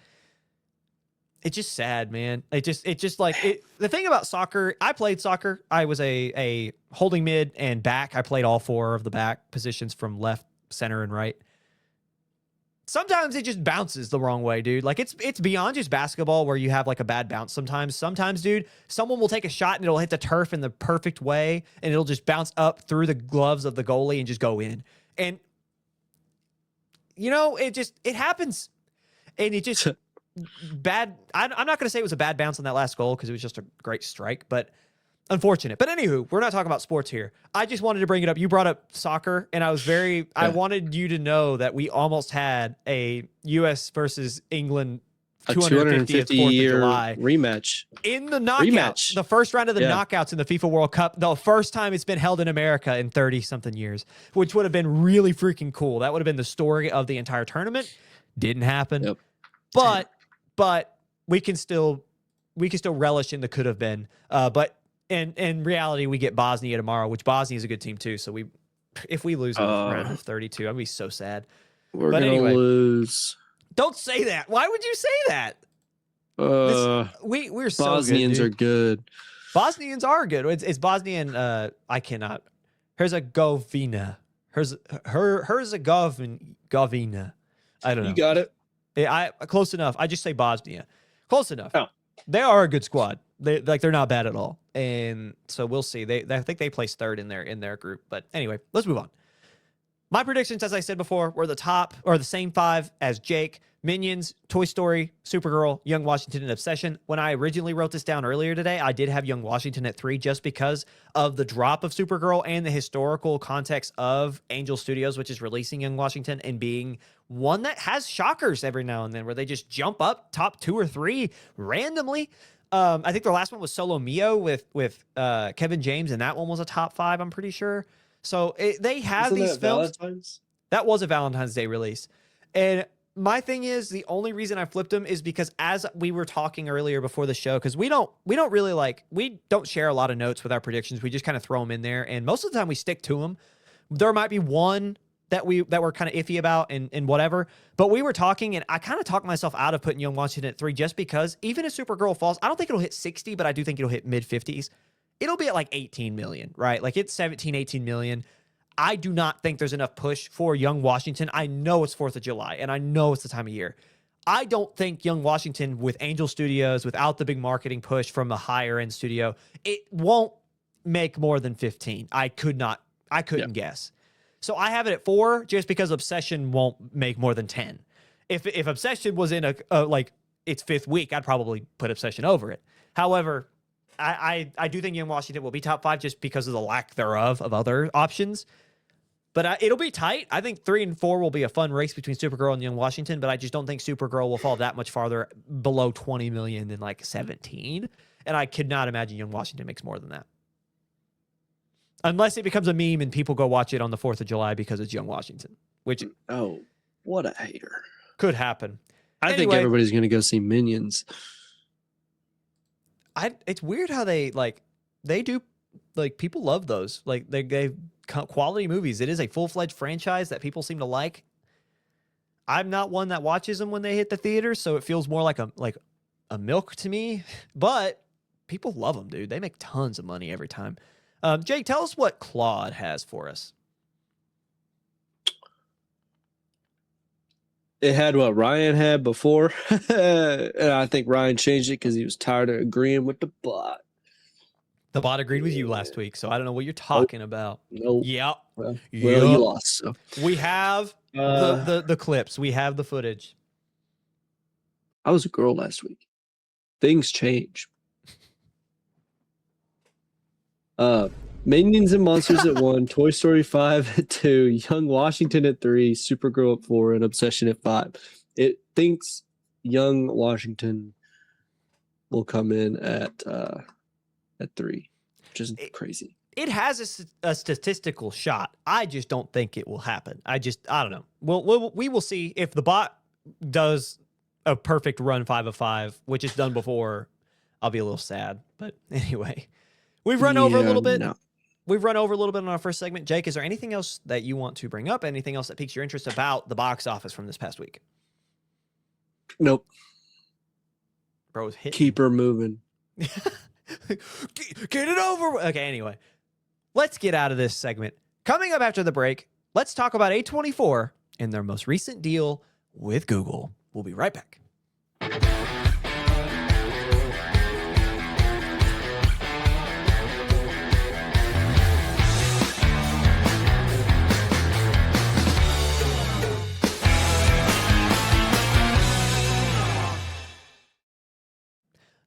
It's just sad, man. The thing about soccer, I played soccer. I was a holding mid and back. I played all 4 of the back positions from left, center, and right. sometimes it just bounces the wrong way, dude. Like it's beyond just basketball where you have like a bad bounce sometimes. Sometimes, dude, someone will take a shot and it'll hit the turf in the perfect way and it'll just bounce up through the gloves of the goalie and just go in. And you know, it happens. And it just bad. I'm not going to say it was a bad bounce on that last goal because it was just a great strike, but unfortunate. But anywho, we're not talking about sports here. I just wanted to bring it up. You brought up soccer, and I wanted you to know that we almost had a U.S. versus England 250th 4th of July rematch. In the knockout, the first round of the knockouts in the FIFA World Cup, the first time it's been held in America in 30-something years, which would have been really freaking cool. That would have been the story of the entire tournament. Didn't happen. Yep. But we can still relish in the could have been. But in reality, we get Bosnia tomorrow, which Bosnia is a good team too. So if we lose in the round of 32, I'd be so sad. We're gonna lose. Don't say that. Why would you say that? We're so Bosnians good, are good. Bosnians are good. It's Bosnian. I cannot. Herzegovina. Herzegovina. I don't know. You got it. I close enough. I just say Bosnia. Close enough. Oh. They are a good squad. They're not bad at all. And so we'll see. I think they placed third in their group. But anyway, let's move on. My predictions, as I said before, were the same 5 as Jake. Minions, Toy Story, Supergirl, Young Washington, and Obsession. When I originally wrote this down earlier today, I did have Young Washington at 3 just because of the drop of Supergirl and the historical context of Angel Studios, which is releasing Young Washington and being one that has shockers every now and then where they just jump up top 2 or 3 randomly. I think their last one was Solo Mio with Kevin James, and that one was a top 5, I'm pretty sure. So they have these films. Valentine's? That was a Valentine's Day release. And my thing is, the only reason I flipped them is because as we were talking earlier before the show, because we don't share a lot of notes with our predictions. We just kind of throw them in there, and most of the time we stick to them. There might be one that we're kind of iffy about and whatever, but we were talking, and I kind of talked myself out of putting Young Washington at 3 just because even if Supergirl falls, I don't think it'll hit 60, but I do think it'll hit mid 50s. It'll be at like 18 million, right? Like it's 17, 18 million. I do not think there's enough push for Young Washington. I know it's 4th of July, and I know it's the time of year. I don't think Young Washington with Angel Studios, without the big marketing push from the higher-end studio, it won't make more than 15. I couldn't guess. So I have it at 4 just because Obsession won't make more than 10. If Obsession was in like its 5th week, I'd probably put Obsession over it. However, I do think Young Washington will be top 5 just because of the lack thereof of other options. But it'll be tight. I think 3 and 4 will be a fun race between Supergirl and Young Washington, but I just don't think Supergirl will fall that much farther below 20 million than like 17. And I could not imagine Young Washington makes more than that. Unless it becomes a meme and people go watch it on the 4th of July because it's Young Washington, which what a hater. Could happen. I think everybody's going to go see Minions. It's weird how they do, like, people love those. Like, they quality movies. It is a full-fledged franchise that people seem to like. I'm not one that watches them when they hit the theater, so it feels more like a milk to me. But people love them, dude. They make tons of money every time. Jake, tell us what Claude has for us. It had what Ryan had before, and I think Ryan changed it because he was tired of agreeing with the bot. The bot agreed with you last week, so I don't know what you're talking about. Nope. Yep. Well, you lost. So. We have the clips. We have the footage. I was a girl last week. Things change. Minions and Monsters at 1, Toy Story 5 at 2, Young Washington at 3, Supergirl at 4, and Obsession at 5. It thinks Young Washington will come in at 3, which is crazy. It has a statistical shot. I just don't think it will happen. I don't know. We will see if the bot does a perfect run 5 of 5, which is done before. I'll be a little sad, but anyway, we've run over a little bit. No. We've run over a little bit on our first segment. Jake, is there anything else that you want to bring up? Anything else that piques your interest about the box office from this past week? Nope. Bro, hit. Keep her moving. Get it over. Okay, anyway, let's get out of this segment. Coming up after the break, let's talk about A24 and their most recent deal with Google. We'll be right back.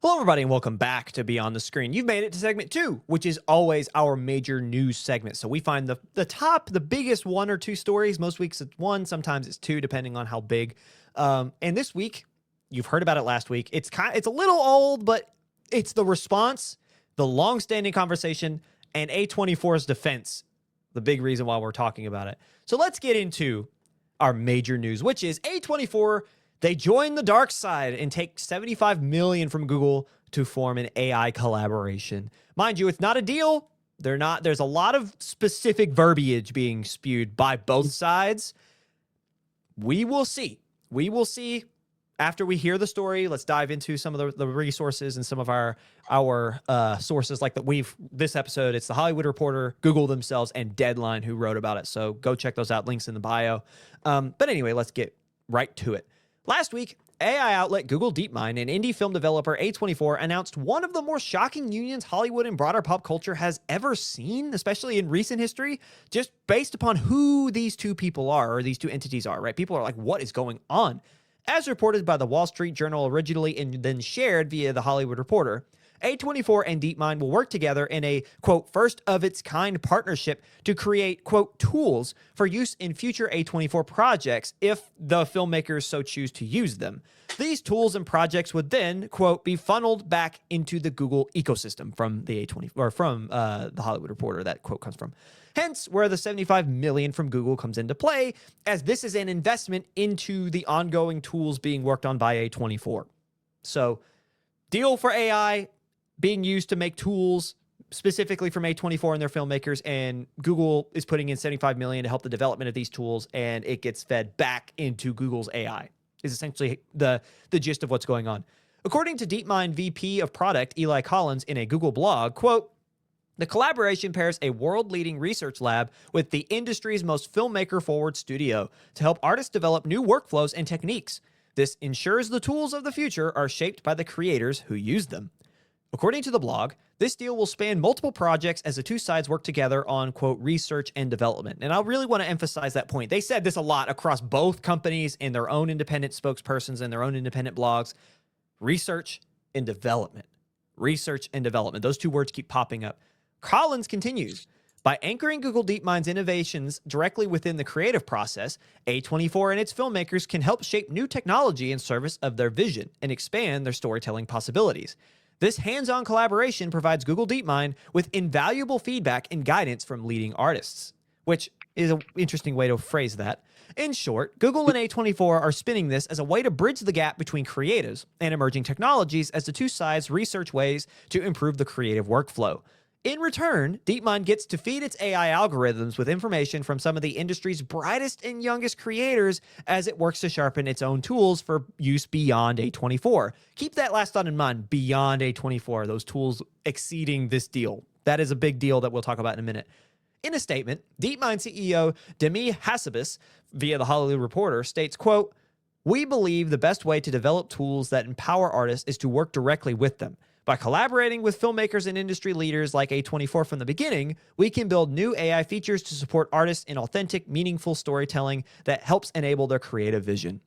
Hello, everybody, and welcome back to Beyond the Screen. You've made it to segment 2, which is always our major news segment. So we find the biggest one or two stories. Most weeks it's one, sometimes it's two, depending on how big. And this week, you've heard about it last week. It's a little old, but it's the response, the long-standing conversation, and A24's defense, the big reason why we're talking about it. So let's get into our major news, which is A24. They join the dark side and take $75 million from Google to form an AI collaboration. Mind you, it's not a deal. There's a lot of specific verbiage being spewed by both sides. We will see. We will see after we hear the story. Let's dive into some of the resources and some of our sources like that. This episode, it's the Hollywood Reporter, Google themselves, and Deadline who wrote about it. So go check those out. Links in the bio. But anyway, let's get right to it. Last week, AI outlet Google DeepMind and indie film developer A24 announced one of the more shocking unions Hollywood and broader pop culture has ever seen, especially in recent history, just based upon who these two people are, or these two entities are, right? People are like, what is going on? As reported by the Wall Street Journal originally and then shared via the Hollywood Reporter, A24 and DeepMind will work together in a, quote, first-of-its-kind partnership to create, quote, tools for use in future A24 projects if the filmmakers so choose to use them. These tools and projects would then, quote, be funneled back into the Google ecosystem from the A24, or from the Hollywood Reporter, that quote comes from. Hence, where the $75 million from Google comes into play, as this is an investment into the ongoing tools being worked on by A24. So, deal for AI being used to make tools specifically from A24 and their filmmakers, and Google is putting in $75 million to help the development of these tools, and it gets fed back into Google's AI, is essentially the gist of what's going on. According to DeepMind VP of Product, Eli Collins, in a Google blog, quote, the collaboration pairs a world-leading research lab with the industry's most filmmaker-forward studio to help artists develop new workflows and techniques. This ensures the tools of the future are shaped by the creators who use them. According to the blog, this deal will span multiple projects as the two sides work together on, quote, research and development. And I really want to emphasize that point. They said this a lot across both companies in their own independent spokespersons and their own independent blogs. Research and development. Research and development. Those two words keep popping up. Collins continues, by anchoring Google DeepMind's innovations directly within the creative process, A24 and its filmmakers can help shape new technology in service of their vision and expand their storytelling possibilities. This hands-on collaboration provides Google DeepMind with invaluable feedback and guidance from leading artists, which is an interesting way to phrase that. In short, Google and A24 are spinning this as a way to bridge the gap between creatives and emerging technologies as the two sides research ways to improve the creative workflow. In return, DeepMind gets to feed its AI algorithms with information from some of the industry's brightest and youngest creators as it works to sharpen its own tools for use beyond A24. Keep that last thought in mind, beyond A24, those tools exceeding this deal. That is a big deal that we'll talk about in a minute. In a statement, DeepMind CEO Demi Hassabis, via the Hollywood Reporter, states, quote, we believe the best way to develop tools that empower artists is to work directly with them. By collaborating with filmmakers and industry leaders like A24 from the beginning, we can build new AI features to support artists in authentic, meaningful storytelling that helps enable their creative vision.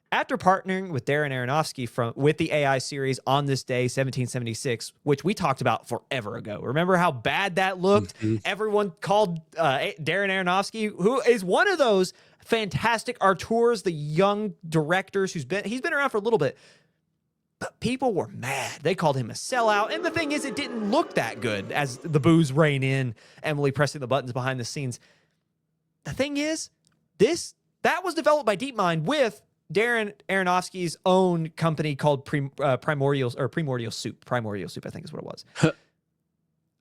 After partnering with Darren Aronofsky with the AI series On This Day, 1776, which we talked about forever ago. Remember how bad that looked? Mm-hmm. Everyone called Darren Aronofsky, who is one of those fantastic auteurs, the young directors he's been around for a little bit. But people were mad. They called him a sellout. And the thing is, it didn't look that good as the booze rain in, Emily pressing the buttons behind the scenes. The thing is, that was developed by DeepMind with Darren Aronofsky's own company called Primordial Soup. Primordial Soup, I think is what it was.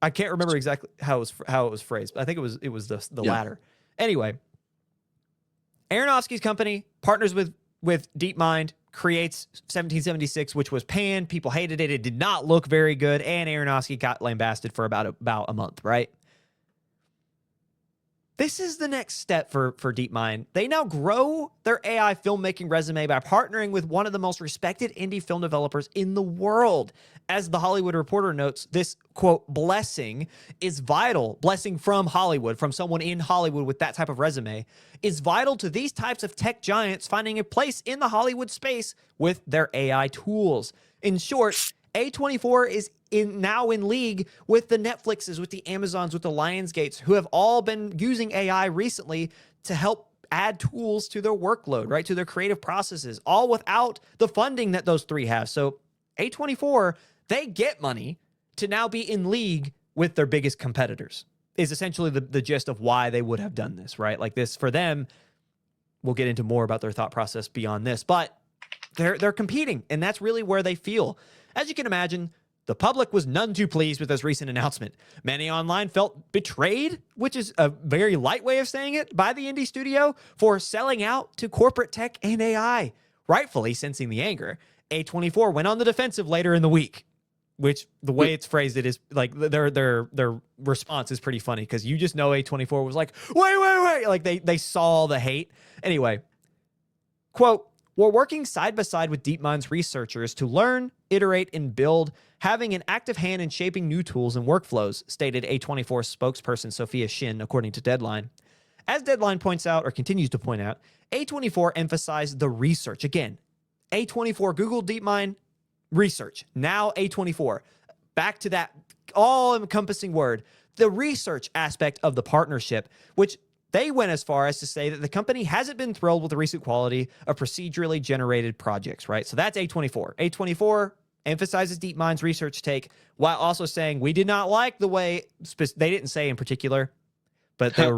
I can't remember exactly how it was phrased, but I think it was the latter. Anyway, Aronofsky's company partners with DeepMind, creates 1776, which was panned. People hated it. It did not look very good. And Aronofsky got lambasted for about a month, right? This is the next step for DeepMind. They now grow their AI filmmaking resume by partnering with one of the most respected indie film developers in the world. As the Hollywood Reporter notes, this, quote, blessing is vital. Blessing from Hollywood, from someone in Hollywood with that type of resume, is vital to these types of tech giants finding a place in the Hollywood space with their AI tools. In short, A24 is now in league with the Netflixes, with the Amazons, with the Lionsgates, who have all been using AI recently to help add tools to their workload, right? To their creative processes, all without the funding that those three have. So A24, they get money to now be in league with their biggest competitors, is essentially the gist of why they would have done this, right? Like this, for them, we'll get into more about their thought process beyond this, but they're competing, and that's really where they feel. As you can imagine, the public was none too pleased with this recent announcement. Many online felt betrayed, which is a very light way of saying it, by the indie studio for selling out to corporate tech and AI. Rightfully sensing the anger, A24 went on the defensive later in the week, which the way it's phrased it is like their response is pretty funny because you just know A24 was like, wait. Like they saw the hate. Anyway, quote, "We're working side by side with DeepMind's researchers to learn, iterate, and build, having an active hand in shaping new tools and workflows," stated A24 spokesperson Sophia Shin, according to Deadline. As Deadline points out, or continues to point out, A24 emphasized the research. Again, A24, Google DeepMind, research. Now A24. Back to that all-encompassing word, the research aspect of the partnership, which they went as far as to say that the company hasn't been thrilled with the recent quality of procedurally generated projects, right? So that's A24. A24 emphasizes DeepMind's research take while also saying we did not like the way, they didn't say in particular, but they were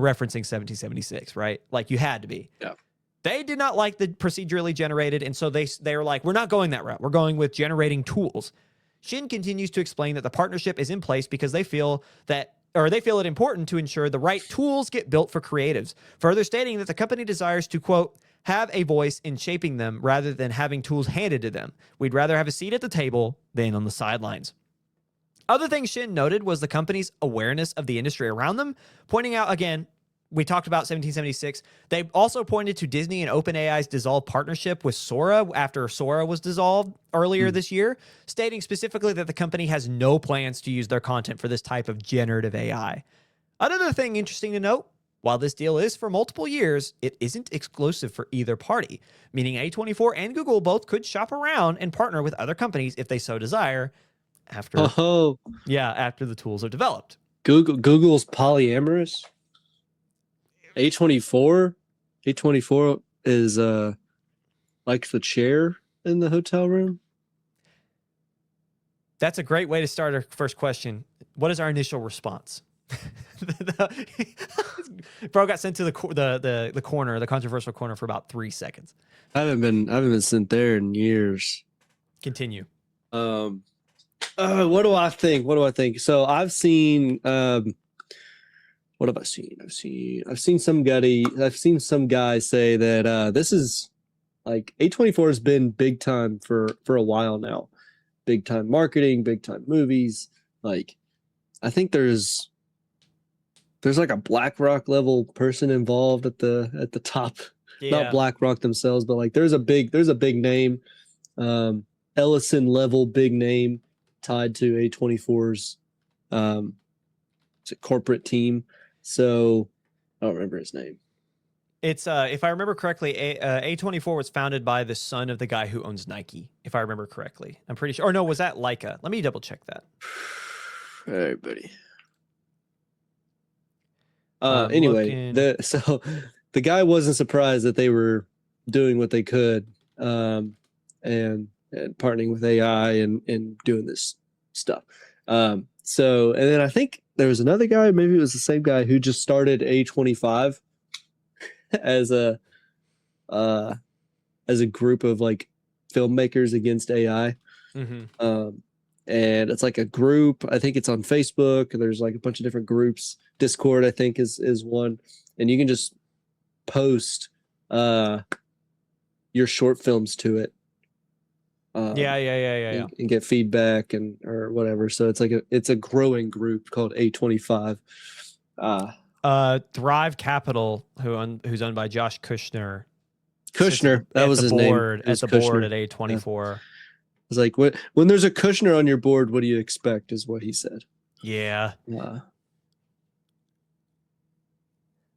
referencing 1776, right? Like you had to be. Yeah. They did not like the procedurally generated, and so they were like, we're not going that route. We're going with generating tools. Shin continues to explain that the partnership is in place because they feel it important to ensure the right tools get built for creatives, further stating that the company desires to, quote, have a voice in shaping them rather than having tools handed to them. We'd rather have a seat at the table than on the sidelines. Other things Shin noted was the company's awareness of the industry around them, pointing out, again, we talked about 1776. They also pointed to Disney and OpenAI's dissolved partnership with Sora after Sora was dissolved earlier this year, stating specifically that the company has no plans to use their content for this type of generative AI. Another thing interesting to note, while this deal is for multiple years, it isn't exclusive for either party, meaning A24 and Google both could shop around and partner with other companies if they so desire after the tools are developed. Google's polyamorous. A24 is like the chair in the hotel room. That's a great way to start our first question. What is our initial response? Bro got sent to the corner, the controversial corner, for about 3 seconds. I haven't been sent there in years. Continue. What do I think? So I've seen what have I seen? I've seen some guy say that this is like A24 has been big time for a while now. Big time marketing, big time movies. Like I think there's like a BlackRock level person involved at the top. Yeah. Not BlackRock themselves, but like there's a big name, Ellison level big name tied to A24's corporate team. So I don't remember his name. It's if I remember correctly, A24 was founded by the son of the guy who owns Nike, if I remember correctly. I'm pretty sure. Or no, was that Leica? Let me double check that. All right, buddy. Anyway, so the guy wasn't surprised that they were doing what they could and partnering with AI and doing this stuff. So, and then I think there was another guy, maybe it was the same guy, who just started A25 as a group of like filmmakers against AI. Mm-hmm. And it's like a group. I think it's on Facebook. There's like a bunch of different groups. Discord, I think, is one, and you can just post your short films to it. Yeah. And get feedback or whatever. So it's like it's a growing group called A25. Thrive Capital, who's owned by Josh Kushner. Kushner, that was his board, name. At the board at A24. It's like, when there's a Kushner on your board, what do you expect? Is what he said. Yeah.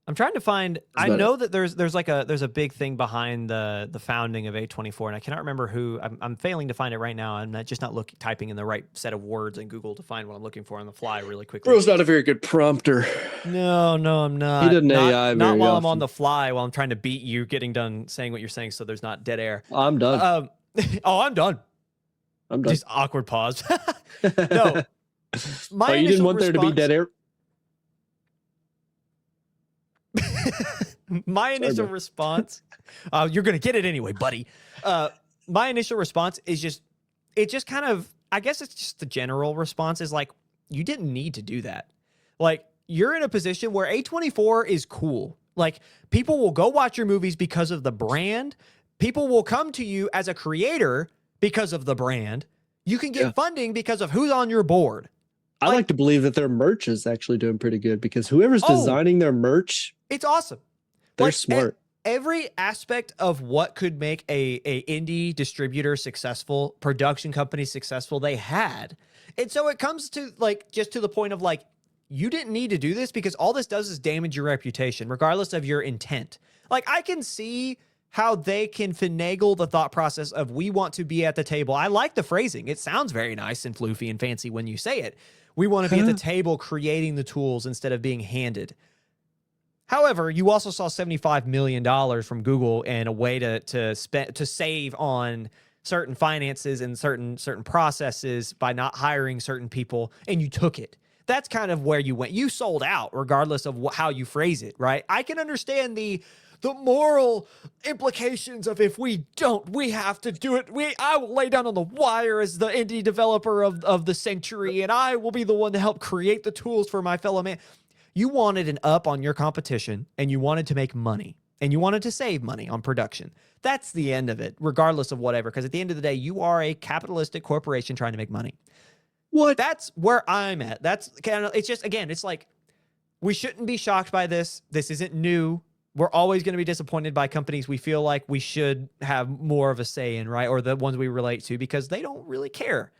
I'm trying to find. I know that there's a big thing behind the founding of A24, and I cannot remember who. I'm failing to find it right now. I'm not typing in the right set of words in Google to find what I'm looking for on the fly really quickly. Bro's not a very good prompter. No, I'm not. He didn't AI not while often. I'm on the fly, while I'm trying to beat you getting done saying what you're saying, so there's not dead air. I'm done. I'm done. I'm done. Just awkward pause. No. You didn't want there to be dead air? My initial response, you're going to get it anyway, buddy. My initial response is it just kind of, I guess it's just the general response is like, you didn't need to do that. Like, you're in a position where A24 is cool. Like, people will go watch your movies because of the brand. People will come to you as a creator because of the brand. You can get funding because of who's on your board. I like to believe that their merch is actually doing pretty good because whoever's designing their merch, it's awesome. They're smart. Every aspect of what could make a indie distributor successful, production company successful, they had. And so it comes to just to the point of you didn't need to do this because all this does is damage your reputation, regardless of your intent. I can see how they can finagle the thought process of we want to be at the table. I like the phrasing. It sounds very nice and floofy and fancy when you say it. We want to be at the table creating the tools instead of being handed. However, you also saw $75 million from Google and a way to save on certain finances and certain processes by not hiring certain people, and you took it. That's kind of where you went. You sold out, regardless of how you phrase it, right? I can understand the moral implications of if we don't, we have to do it. I will lay down on the wire as the indie developer of the century, and I will be the one to help create the tools for my fellow man. You wanted an up on your competition, and you wanted to make money, and you wanted to save money on production. That's the end of it, regardless of whatever, because at the end of the day, you are a capitalistic corporation trying to make money. What? That's where I'm at. That's kind of, it's just, again, it's like, we shouldn't be shocked by this. This isn't new. We're always going to be disappointed by companies we feel like we should have more of a say in, right? Or the ones we relate to, because they don't really care.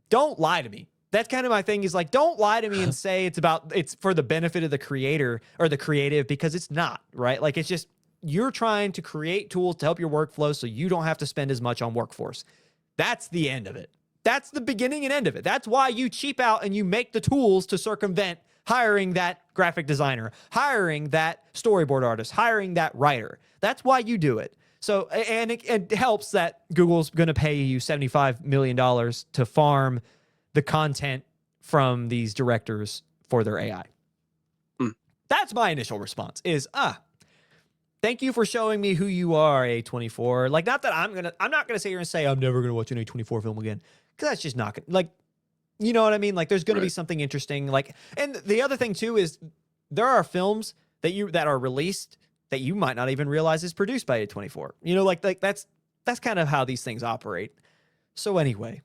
Don't lie to me. That's kind of my thing is don't lie to me and say it's for the benefit of the creator or the creative, because it's not, right? It's just, you're trying to create tools to help your workflow so you don't have to spend as much on workforce. That's the end of it. That's the beginning and end of it. That's why you cheap out and you make the tools to circumvent hiring that graphic designer, hiring that storyboard artist, hiring that writer. That's why you do it. So, and it helps that Google's going to pay you $75 million to farm the content from these directors for their AI. That's my initial response is, thank you for showing me who you are, A24. Not that I'm not going to sit here and say, I'm never going to watch an A24 film again. Because that's just not going to, you know what I mean? There's going to be something interesting. And the other thing too is there are films that are released that you might not even realize is produced by A24. That's kind of how these things operate. So anyway,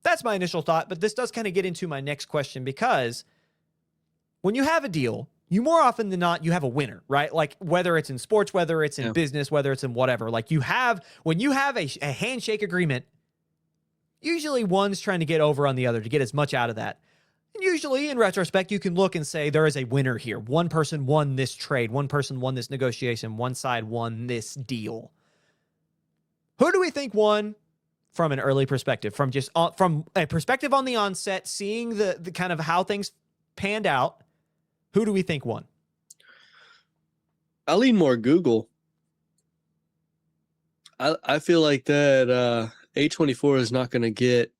that's my initial thought, but this does kind of get into my next question, because when you have a deal, you more often than not, you have a winner, right? Whether it's in sports, whether it's in business, whether it's in whatever, when you have a handshake agreement, usually one's trying to get over on the other to get as much out of that. And usually, in retrospect, you can look and say there is a winner here. One person won this trade. One person won this negotiation. One side won this deal. Who do we think won from an early perspective? From a perspective on the onset, seeing the kind of how things panned out, who do we think won? I lean more Google. I feel like that A24 is not going to get,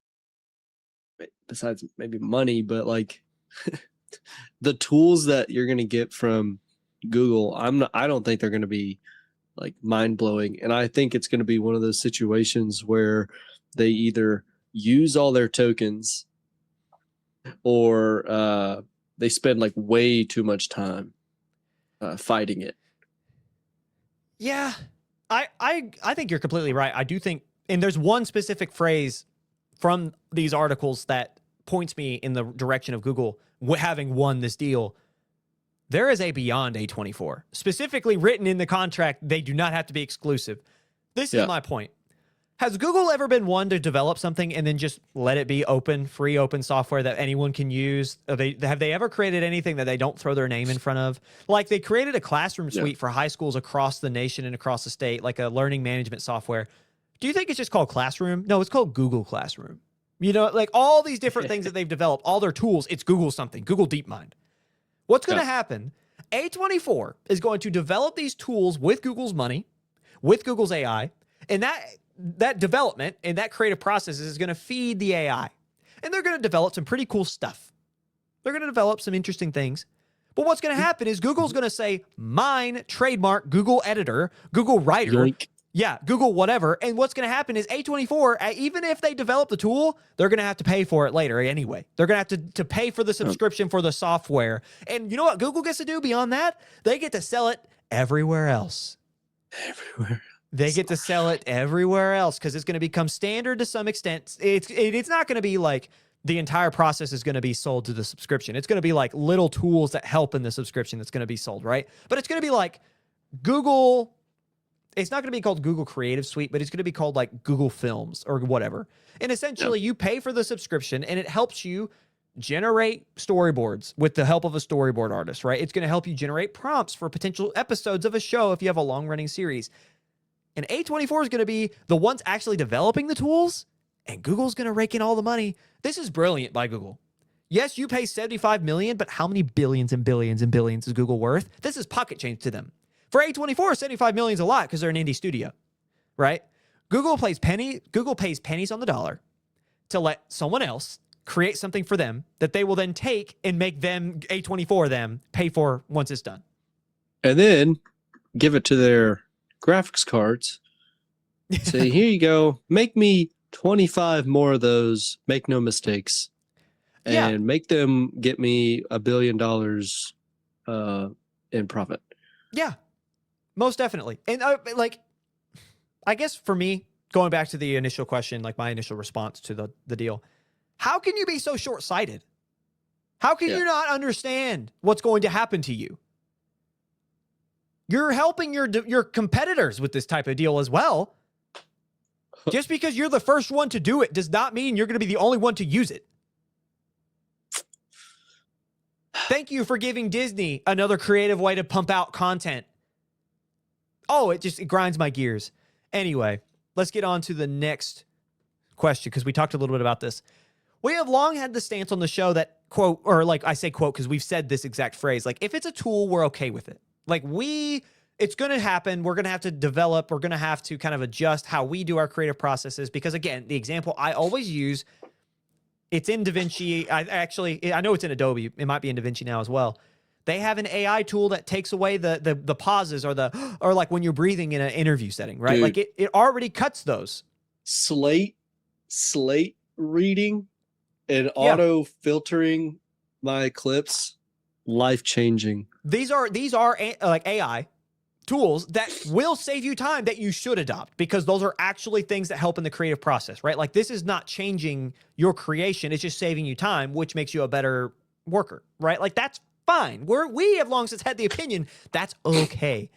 besides maybe money, but the tools that you're going to get from Google, I don't think they're going to be mind blowing. And I think it's going to be one of those situations where they either use all their tokens or they spend way too much time fighting it. Yeah, I think you're completely right. I do think, and there's one specific phrase from these articles that points me in the direction of Google having won this deal. there is a beyond A24, specifically written in the contract. They do not have to be exclusive. This is my point. Has Google ever been one to develop something and then just let it be open, free open software that anyone can use? Have they ever created anything that they don't throw their name in front of? Like they created a classroom suite for high schools across the nation and across the state, like a learning management software. Do you think it's just called Classroom? No, it's called Google Classroom. You know, like all these different things that they've developed, all their tools, it's Google something, Google DeepMind. What's going to happen? A24 is going to develop these tools with Google's money, with Google's AI, and that development and that creative process is going to feed the AI. And they're going to develop some pretty cool stuff. They're going to develop some interesting things. But what's going to happen is Google's going to say, mine, trademark, Google editor, Google writer. Yoink. Yeah, Google whatever. And what's going to happen is A24, even if they develop the tool, they're going to have to pay for it later anyway. They're going to have to pay for the subscription for the software. And you know what Google gets to do beyond that? They get to sell it everywhere else. Everywhere. They get to sell it everywhere else because it's going to become standard to some extent. It's not going to be like the entire process is going to be sold to the subscription. It's going to be like little tools that help in the subscription that's going to be sold, right? But it's going to be like Google. It's not going to be called Google Creative Suite, but it's going to be called like Google Films or whatever. And essentially you pay for the subscription and it helps you generate storyboards with the help of a storyboard artist, right? It's going to help you generate prompts for potential episodes of a show if you have a long-running series. And A24 is going to be the ones actually developing the tools, and Google's going to rake in all the money. This is brilliant by Google. Yes, you pay $75 million, but how many billions and billions and billions is Google worth? This is pocket change to them. For A24, $75 million is a lot because they're an indie studio, right? Google pays pennies on the dollar to let someone else create something for them that they will then take and make them, A24 them, pay for once it's done. And then give it to their graphics cards. Say, here you go. Make me 25 more of those. Make no mistakes. And make them get me $1 billion in profit. Yeah, most definitely. And like, I guess for me, going back to the initial question, like my initial response to the deal, how can you be so short-sighted? How can you not understand what's going to happen to you? You're helping your competitors with this type of deal as well. Just because you're the first one to do it does not mean you're going to be the only one to use it. Thank you for giving Disney another creative way to pump out content. Oh, it grinds my gears. Anyway, let's get on to the next question because we talked a little bit about this. We have long had the stance on the show that, quote, or like I say quote because we've said this exact phrase, like if it's a tool, we're okay with it. Like it's going to happen. We're going to have to develop. We're going to have to kind of adjust how we do our creative processes because, again, the example I always use, it's in DaVinci. I know it's in Adobe. It might be in DaVinci now as well. They have an AI tool that takes away the pauses or like when you're breathing in an interview setting, right? Dude, like it already cuts those. Slate reading and auto filtering my clips, life-changing. These are like AI tools that will save you time that you should adopt because those are actually things that help in the creative process, right? Like this is not changing your creation. It's just saving you time, which makes you a better worker, right? Like that's fine. We have long since had the opinion that's okay.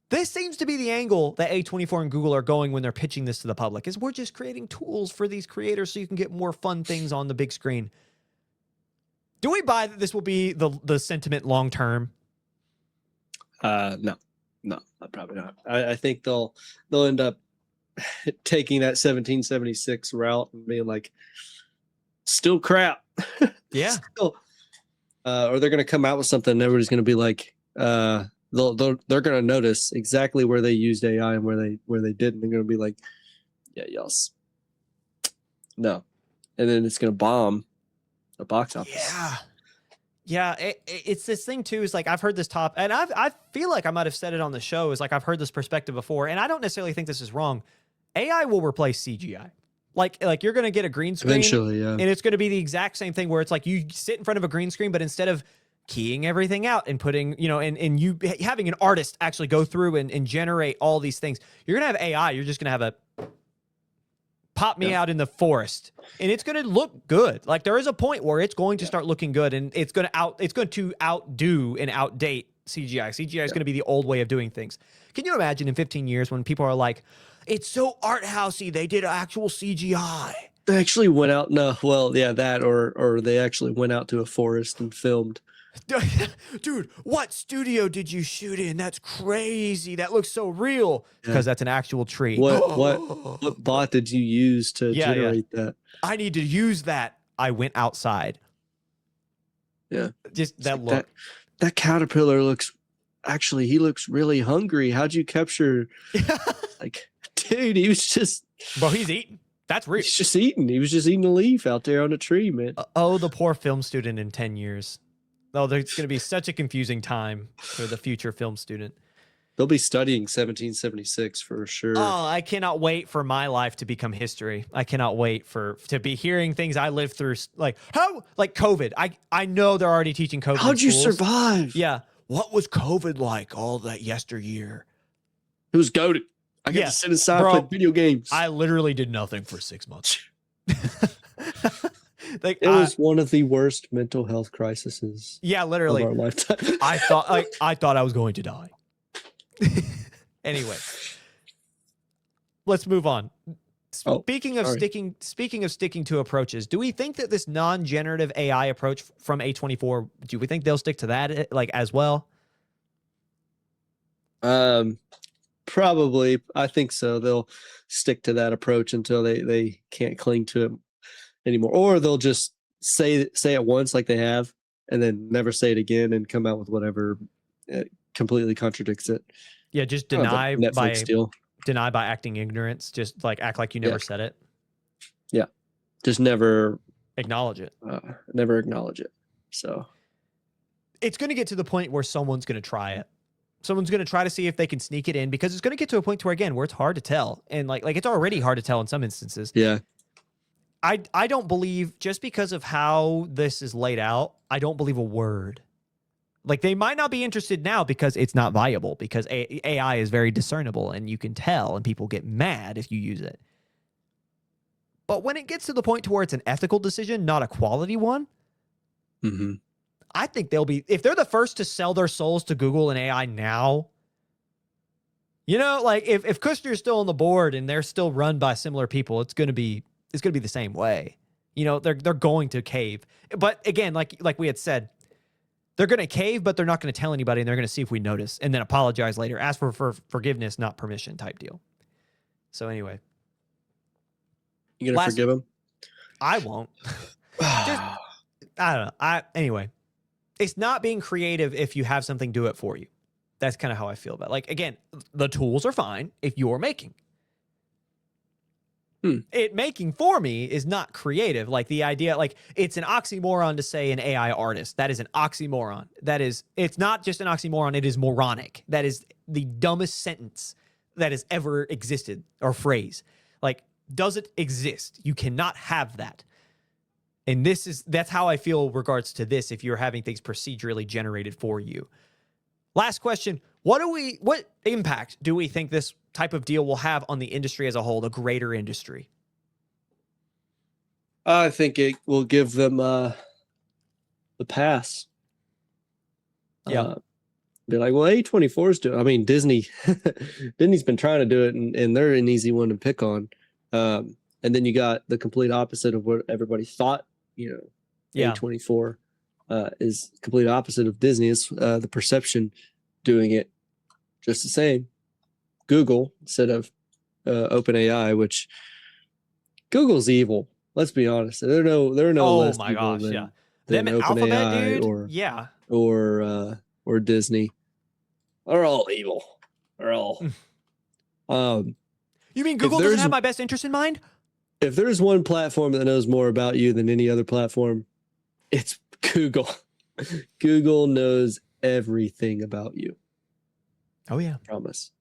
This seems to be the angle that A24 and Google are going when they're pitching this to the public is we're just creating tools for these creators so you can get more fun things on the big screen. Do we buy that this will be the sentiment long term? No, probably not. I think they'll end up taking that 1776 route and being like, still crap. Yeah. Or they're going to come out with something and everybody's going to be like, they're going to notice exactly where they used AI and where they didn't. They're going to be like, yeah, y'all. No. And then it's going to bomb the box office. Yeah, it's this thing too. Is like I've heard this and I feel like I might have said it on the show. Is like I've heard this perspective before, and I don't necessarily think this is wrong. AI will replace CGI. Like you're gonna get a green screen eventually, yeah, and it's gonna be the exact same thing where it's like you sit in front of a green screen, but instead of keying everything out and putting, and you having an artist actually go through and generate all these things, you're gonna have AI. You're just gonna have pop me out in the forest, and it's going to look good. Like there is a point where it's going to start looking good, and it's going to outdo and outdate CGI. CGI is going to be the old way of doing things. Can you imagine in 15 years when people are like, it's so art housey, they did actual CGI? They actually went out. No, well, yeah, that or they actually went out to a forest and filmed. Dude, what studio did you shoot in? That's crazy. That looks so real. Because that's an actual tree. What bot did you use to generate that? I need to use that. I went outside. Yeah. Just that look. That caterpillar he looks really hungry. How'd you capture? Like, dude, he was just. Bro, he's eating. That's real. He's just eating. He was just eating a leaf out there on a tree, man. Oh, the poor film student in 10 years. Oh, there's going to be such a confusing time for the future film student. They'll be studying 1776 for sure. Oh, I cannot wait for my life to become history. I cannot wait to be hearing things I lived through, like COVID. I know they're already teaching COVID. How'd you survive? Yeah. What was COVID like all that yesteryear? It was goated. I got to sit inside and play video games. I literally did nothing for 6 months. Like it was one of the worst mental health crises. Yeah, literally. Of our lifetime. I thought I was going to die. Anyway, let's move on. Speaking of sticking to approaches, do we think that this non-generative AI approach from A24, do we think they'll stick to that like as well? Probably. I think so. They'll stick to that approach until they can't cling to it anymore, or they'll just say it once like they have, and then never say it again and come out with whatever completely contradicts it. Yeah, just deny by acting ignorance. Just like act like you never said it. Yeah, just never acknowledge it. Never acknowledge it. So it's going to get to the point where someone's going to try it. Someone's going to try to see if they can sneak it in, because it's going to get to a point where it's hard to tell, and like it's already hard to tell in some instances. Yeah. I don't believe, just because of how this is laid out, I don't believe a word. Like they might not be interested now because it's not viable, because AI is very discernible and you can tell, and people get mad if you use it. But when it gets to the point to where it's an ethical decision, not a quality one, I think they'll be, if they're the first to sell their souls to Google and AI now, you know, like if Kushner's still on the board and they're still run by similar people, it's going to be the same way. You know, they're going to cave. But again, like we had said, they're going to cave, but they're not going to tell anybody, and they're going to see if we notice and then apologize later. Ask for forgiveness, not permission type deal. So anyway. You going to forgive him? I won't. I don't know. Anyway, it's not being creative if you have something do it for you. That's kind of how I feel about it. Like, again, the tools are fine if you're making. It making for me is not creative. Like the idea, like it's an oxymoron to say an AI artist. That is an oxymoron. It's not just an oxymoron. It is moronic. That is the dumbest sentence that has ever existed, or phrase. Like, does it exist? You cannot have that. And that's how I feel regards to this. If you're having things procedurally generated for you. Last question. What impact do we think this type of deal will have on the industry as a whole, the greater industry? I think it will give them the pass. Yeah. Be like, well, A24's doing. I mean, Disney's been trying to do it, and they're an easy one to pick on. And then you got the complete opposite of what everybody thought. You know, A24 is complete opposite of Disney. It's the perception doing it just the same. Google instead of OpenAI, which Google's evil. Let's be honest. There are no less my evil gosh, than them Alphabet, dude, or Disney. They're all evil. They're all. You mean Google doesn't have my best interest in mind? If there's one platform that knows more about you than any other platform, it's Google. Google knows everything about you. Oh yeah, I promise.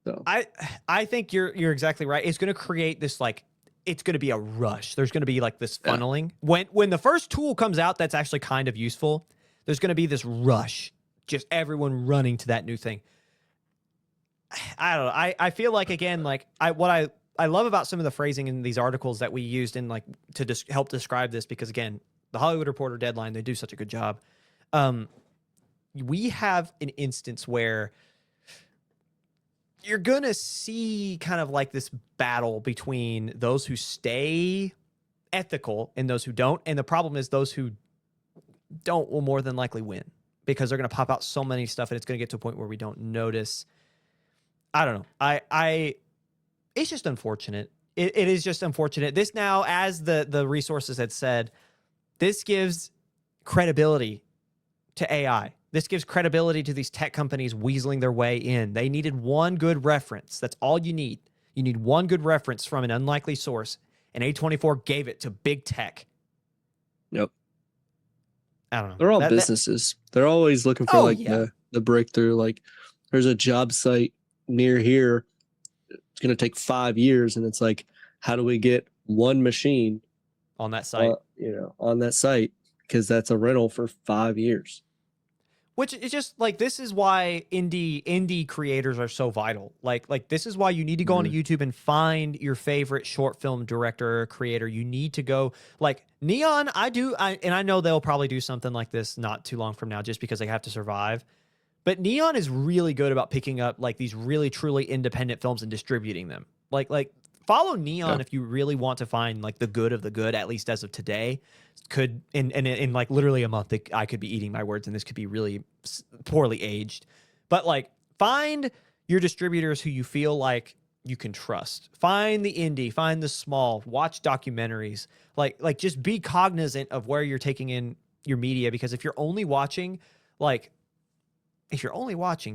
So I think you're exactly right. It's going to create this, like, it's going to be a rush. There's going to be like this funneling. When the first tool comes out that's actually kind of useful, there's going to be this rush, just everyone running to that new thing. I don't know. I feel like, again, like what I I love about some of the phrasing in these articles that we used in like to help describe this, because again, the Hollywood Reporter, Deadline, they do such a good job. We have an instance where you're going to see kind of like this battle between those who stay ethical and those who don't. And the problem is those who don't will more than likely win, because they're going to pop out so many stuff and it's going to get to a point where we don't notice. I don't know. It's just unfortunate. It is just unfortunate. This now, as the resources had said, this gives credibility to AI. This gives credibility to these tech companies weaseling their way in. They needed one good reference. That's all you need. You need one good reference from an unlikely source, and A24 gave it to big tech. Yep. I don't know. They're all businesses. They're always looking for the breakthrough. Like, there's a job site near here. It's going to take 5 years, and it's like, how do we get one machine on that site? On that site, because that's a rental for 5 years. Which is just like, this is why indie creators are so vital. Like this is why you need to go onto YouTube and find your favorite short film director or creator. You need to go like Neon. And I know they'll probably do something like this not too long from now, just because they have to survive. But Neon is really good about picking up like these really truly independent films and distributing them. Like follow Neon if you really want to find like the good of the good, at least as of today. Could in like literally a month, I could be eating my words, and this could be really poorly aged. But like, find your distributors who you feel like you can trust. Find the indie, find the small, watch documentaries. Like just be cognizant of where you're taking in your media, because if you're only watching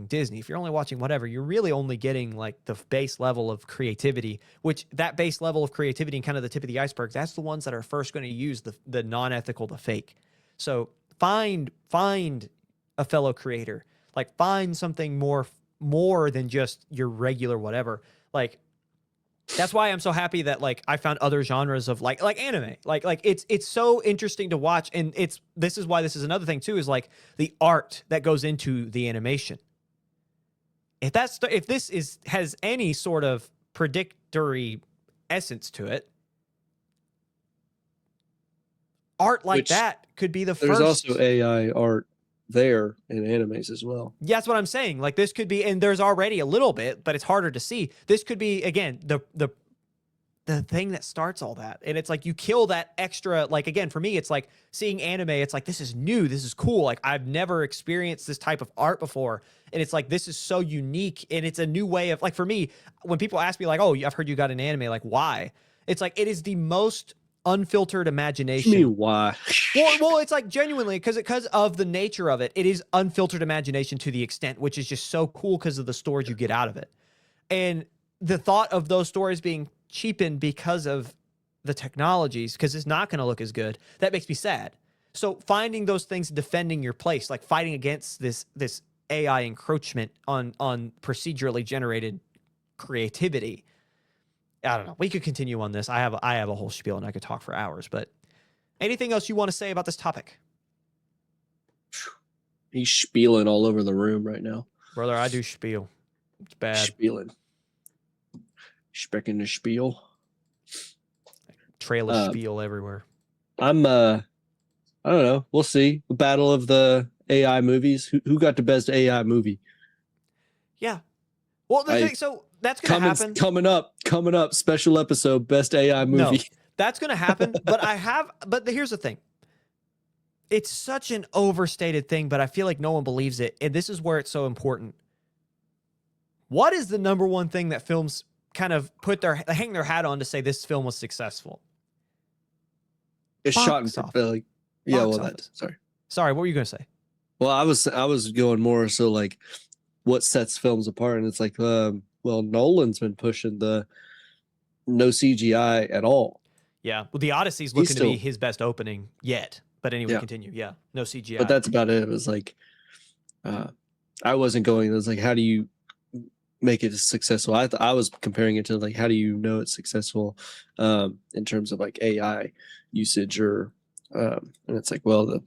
Disney, if you're only watching whatever, you're really only getting like the base level of creativity, which that base level of creativity and kind of the tip of the iceberg, that's the ones that are first going to use the non-ethical, the fake. So find a fellow creator, like find something more than just your regular whatever. Like, that's why I'm so happy that like I found other genres of like anime. Like it's so interesting to watch, and this is why this is another thing too, is like the art that goes into the animation. If this has any sort of predictory essence to it, art like that could be the first. There's also AI art there in animes as well. Yeah, that's what I'm saying. Like, this could be, and there's already a little bit, but it's harder to see. This could be, again, the thing that starts all that. And it's like, you kill that extra, like, again, for me, it's like seeing anime. It's like, this is new. This is cool. Like, I've never experienced this type of art before. And it's like, this is so unique. And it's a new way of, like, for me, when people ask me like, oh, I've heard you got an anime, like, why? It's like, it is the most unfiltered imagination. What do you mean, why? well, it's like genuinely because of the nature of it. It is unfiltered imagination to the extent, which is just so cool because of the stories you get out of it. And the thought of those stories being cheapened because of the technologies, because it's not going to look as good, that makes me sad. So finding those things, defending your place, like fighting against this AI encroachment on procedurally generated creativity. I don't know. We could continue on this. I have a whole spiel and I could talk for hours, but anything else you want to say about this topic? He's spieling all over the room right now. Brother, I do spiel. It's bad. Spieling. Specking the spiel. Trail of spiel everywhere. I don't know. We'll see. The battle of the AI movies. Who got the best AI movie? Yeah. Well, so that's going to happen. Coming up, special episode, best AI movie. No, that's going to happen. But here's the thing. It's such an overstated thing, but I feel like no one believes it. And this is where it's so important. What is the number one thing that films kind of hang their hat on to say this film was successful? It's shot in like, yeah. Well, sorry. What were you going to say? Well, I was going more so like what sets films apart, and it's like, well, Nolan's been pushing the no CGI at all. Yeah, well, The Odyssey's looking to be his best opening yet. But anyway, continue. Yeah, no CGI. But that's about it. It was like, I wasn't going. It was like, how do you make it successful? I was comparing it to like, how do you know it's successful in terms of like AI usage or and it's like, well,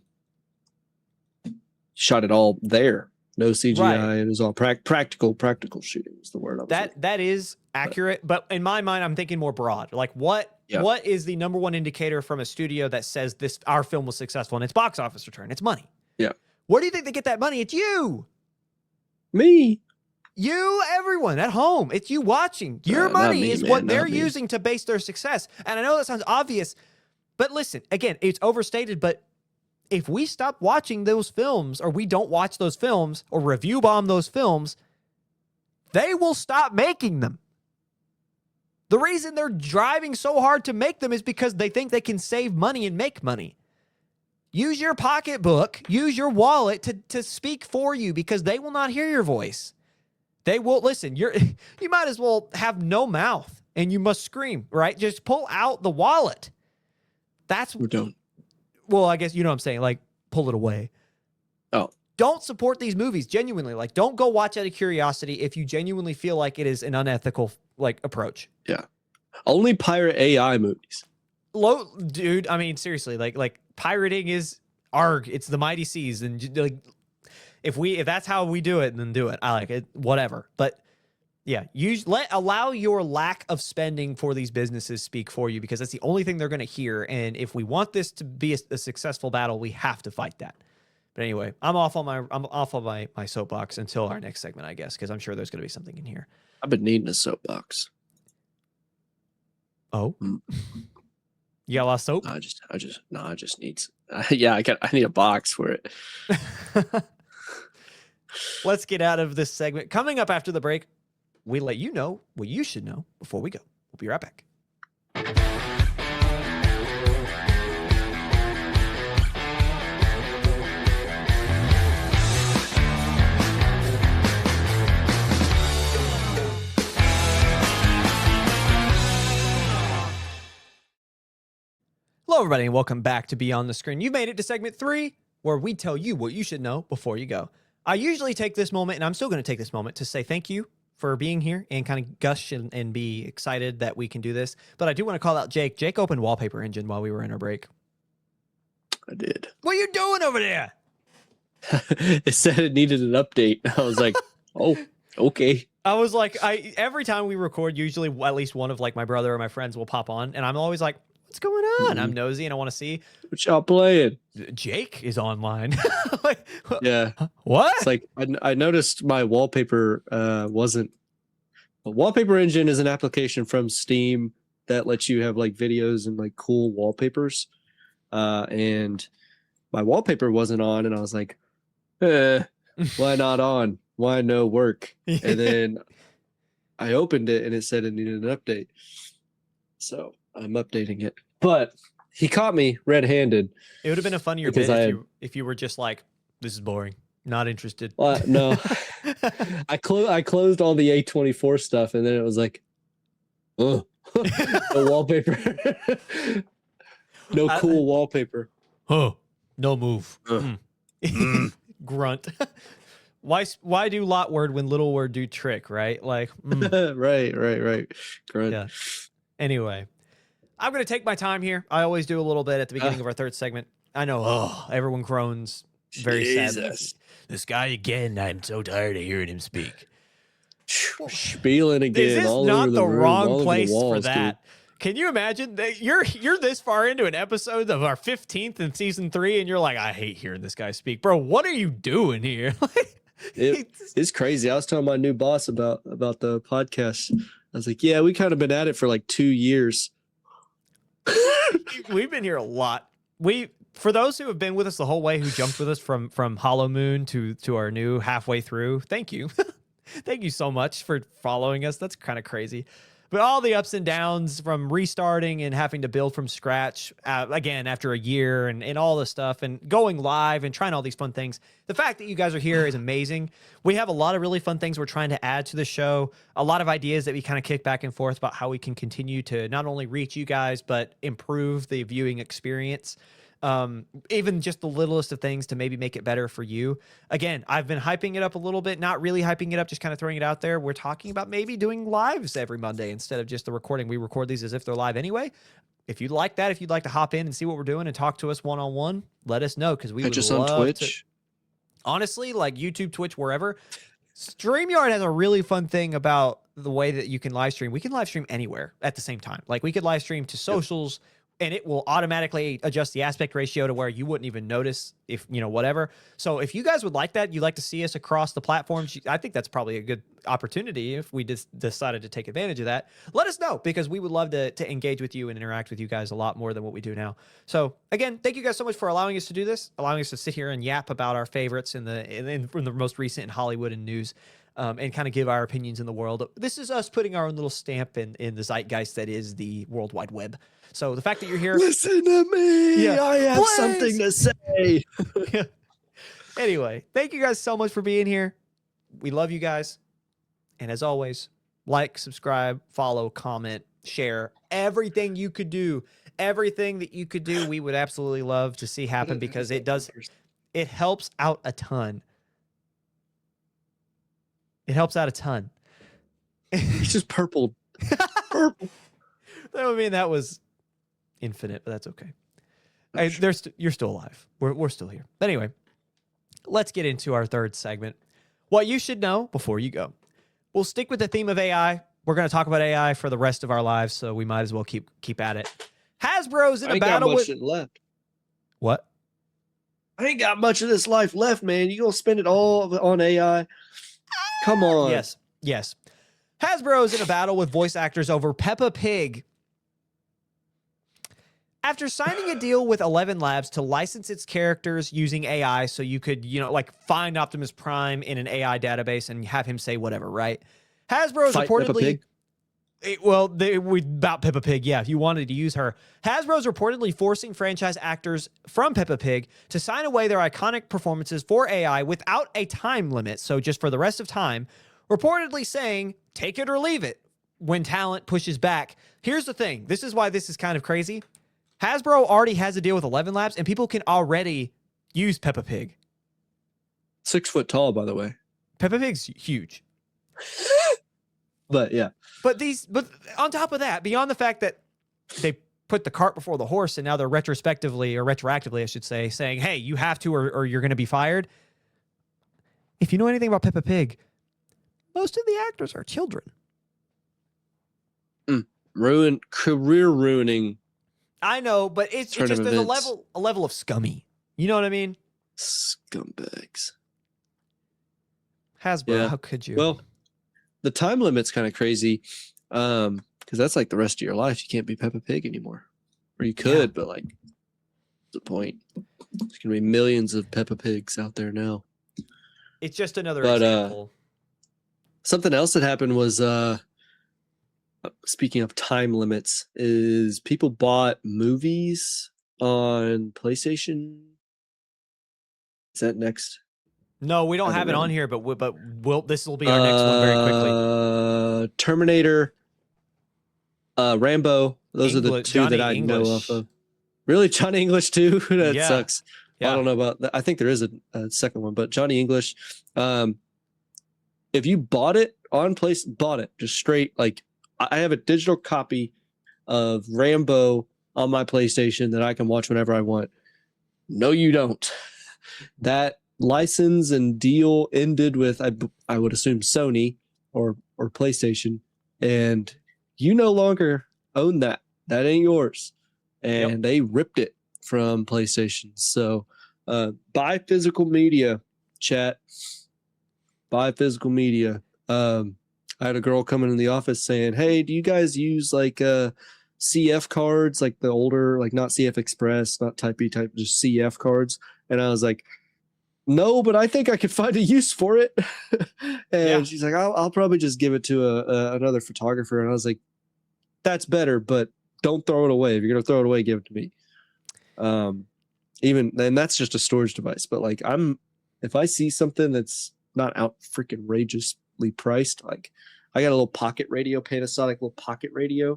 shot it all there. No CGI. Right. It was all practical shooting is the word I was looking. That is accurate, but in my mind, I'm thinking more broad. Like what is the number one indicator from a studio that says our film was successful and it's box office return? It's money. Yeah. Where do you think they get that money? It's you. Me. You, everyone at home. It's you watching. Your money is what they're using to base their success. And I know that sounds obvious, but listen, again, it's overstated, but if we stop watching those films or we don't watch those films or review bomb those films, they will stop making them. The reason they're driving so hard to make them is because they think they can save money and make money. Use your pocketbook, use your wallet to speak for you because they will not hear your voice. They will listen. You might as well have no mouth and you must scream, right? Just pull out the wallet. That's we don't. Well, I guess you know what I'm saying, like pull it away. Oh. Don't support these movies genuinely. Like don't go watch out of curiosity if you genuinely feel like it is an unethical like approach. Yeah. Only pirate AI movies. Dude, I mean seriously, like pirating is arg. It's the mighty seas and like if that's how we do it, then do it. I like it, whatever. But yeah, allow your lack of spending for these businesses speak for you because that's the only thing they're going to hear. And if we want this to be a successful battle, we have to fight that. But anyway, I'm off on my soapbox until our next segment, I guess, because I'm sure there's going to be something in here. I've been needing a soapbox. Oh, you got a lot of soap? I just need. I need a box for it. Let's get out of this segment. Coming up after the break, we let you know what you should know before we go. We'll be right back. Hello, everybody, and welcome back to Beyond the Screen. You made it to segment 3, where we tell you what you should know before you go. I usually take this moment, and I'm still going to take this moment to say thank you for being here and kind of gush and be excited that we can do this. But I do want to call out Jake. Jake opened Wallpaper Engine while we were in our break. I did. What are you doing over there? It said it needed an update. I was like, oh, okay. I was like, every time we record, usually at least one of like my brother or my friends will pop on, and I'm always like, what's going on? I'm nosy and I want to see. What y'all playing? Jake is online. Like, yeah. What? It's like I noticed my wallpaper wasn't. A Wallpaper Engine is an application from Steam that lets you have like videos and like cool wallpapers. And my wallpaper wasn't on, and I was like, why not on? Why no work? And then I opened it and it said it needed an update. So I'm updating it. But he caught me red-handed. It would have been a funnier bit if you were just like, this is boring. Not interested. No. I closed all the A24 stuff, and then it was like, oh, no wallpaper. No cool wallpaper. Oh, no move. Grunt. Why do lot word when little word do trick, right? Like, right. Grunt. Yeah. Anyway, I'm going to take my time here. I always do a little bit at the beginning of our third segment. I know, everyone groans very sadly. This guy again, I'm so tired of hearing him speak. Spieling again. This is all not over the room, wrong place walls, for that. Dude. Can you imagine that you're this far into an episode of our 15th in season 3 and you're like, I hate hearing this guy speak. Bro, what are you doing here? It's crazy. I was telling my new boss about the podcast. I was like, yeah, we kind of been at it for like 2 years. We've been here a lot. For those who have been with us the whole way, who jumped with us from Hollow Moon to our new halfway through, thank you. Thank you so much for following us. That's kind of crazy. But all the ups and downs from restarting and having to build from scratch, again, after a year and all this stuff and going live and trying all these fun things. The fact that you guys are here is amazing. We have a lot of really fun things we're trying to add to the show. A lot of ideas that we kind of kick back and forth about how we can continue to not only reach you guys, but improve the viewing experience. Even just the littlest of things to maybe make it better for you. Again, I've been hyping it up a little bit, not really hyping it up, just kind of throwing it out there. We're talking about maybe doing lives every Monday instead of just the recording. We record these as if they're live anyway. If you'd like that, if you'd like to hop in and see what we're doing and talk to us one-on-one, let us know because we would just love on Twitch. honestly, like YouTube, Twitch, wherever, StreamYard has a really fun thing about the way that you can live stream. We can live stream anywhere at the same time. Like we could live stream to socials and it will automatically adjust the aspect ratio to where you wouldn't even notice if, whatever. So if you guys would like that, you'd like to see us across the platforms, I think that's probably a good opportunity if we just decided to take advantage of that. Let us know because we would love to engage with you and interact with you guys a lot more than what we do now. So again, thank you guys so much for allowing us to do this, allowing us to sit here and yap about our favorites from the most recent in Hollywood and news. And kind of give our opinions in the world. This is us putting our own little stamp in the zeitgeist that is the World Wide Web. So the fact that you're here, listen to me. Yeah, I have something to say. Yeah. Anyway, thank you guys so much for being here. We love you guys. And as always, like, subscribe, follow, comment, share, everything you could do. Everything that you could do, we would absolutely love to see happen because it helps out a ton. It helps out a ton. He's just purple. Purple. That would mean that was infinite, but that's okay. You're still alive. We're still here. But anyway, let's get into our third segment. What you should know before you go. We'll stick with the theme of AI. We're going to talk about AI for the rest of our lives, so we might as well keep at it. Hasbro's in a battle with... left. What? I ain't got much of this life left, man. You gonna spend it all on AI? Come on. Yes. Hasbro's in a battle with voice actors over Peppa Pig. After signing a deal with 11 Labs to license its characters using AI so you could, like find Optimus Prime in an AI database and have him say whatever, right? Hasbro's reportedly... about Peppa Pig, yeah, if you wanted to use her. Hasbro's reportedly forcing franchise actors from Peppa Pig to sign away their iconic performances for AI without a time limit, so just for the rest of time, reportedly saying, take it or leave it, when talent pushes back. Here's the thing. This is why this is kind of crazy. Hasbro already has a deal with 11 Labs, and people can already use Peppa Pig. 6 foot tall, by the way. Peppa Pig's huge. But yeah. But on top of that, beyond the fact that they put the cart before the horse and now they're retroactively, I should say, saying, hey, you have to or you're going to be fired. If you know anything about Peppa Pig, most of the actors are children. Career ruining. I know, but it's just there's a level of scummy. You know what I mean? Scumbags. Hasbro, yeah. How could you? Well, the time limit's kind of crazy because that's like the rest of your life. You can't be Peppa Pig anymore. Or you could, but like, what's the point? There's going to be millions of Peppa Pigs out there now. It's just another example. Something else that happened was, speaking of time limits, is people bought movies on PlayStation. Is that next? No, we don't have it on here, but this will be our next one very quickly. Terminator, Rambo. Those are the two Johnny that I know off of. Really, Johnny English too? That sucks. Yeah. I don't know about that. I think there is a second one, but Johnny English. If you bought it on just straight. Like I have a digital copy of Rambo on my PlayStation that I can watch whenever I want. No, you don't. That license and deal ended with I would assume Sony or PlayStation, and you no longer own that. That ain't yours. And they ripped it from PlayStation. So buy physical media, chat. Buy physical media. I had a girl coming in the office saying, hey, do you guys use like CF cards, like the older, like not CF Express, not Type E type, just CF cards? And I was like, no, but I think I could find a use for it. And she's like, I'll probably just give it to another photographer. And I was like, that's better, but don't throw it away. If you're going to throw it away, give it to me. And that's just a storage device. But like if I see something that's not freaking outrageously priced, like I got a little pocket radio, Panasonic little pocket radio.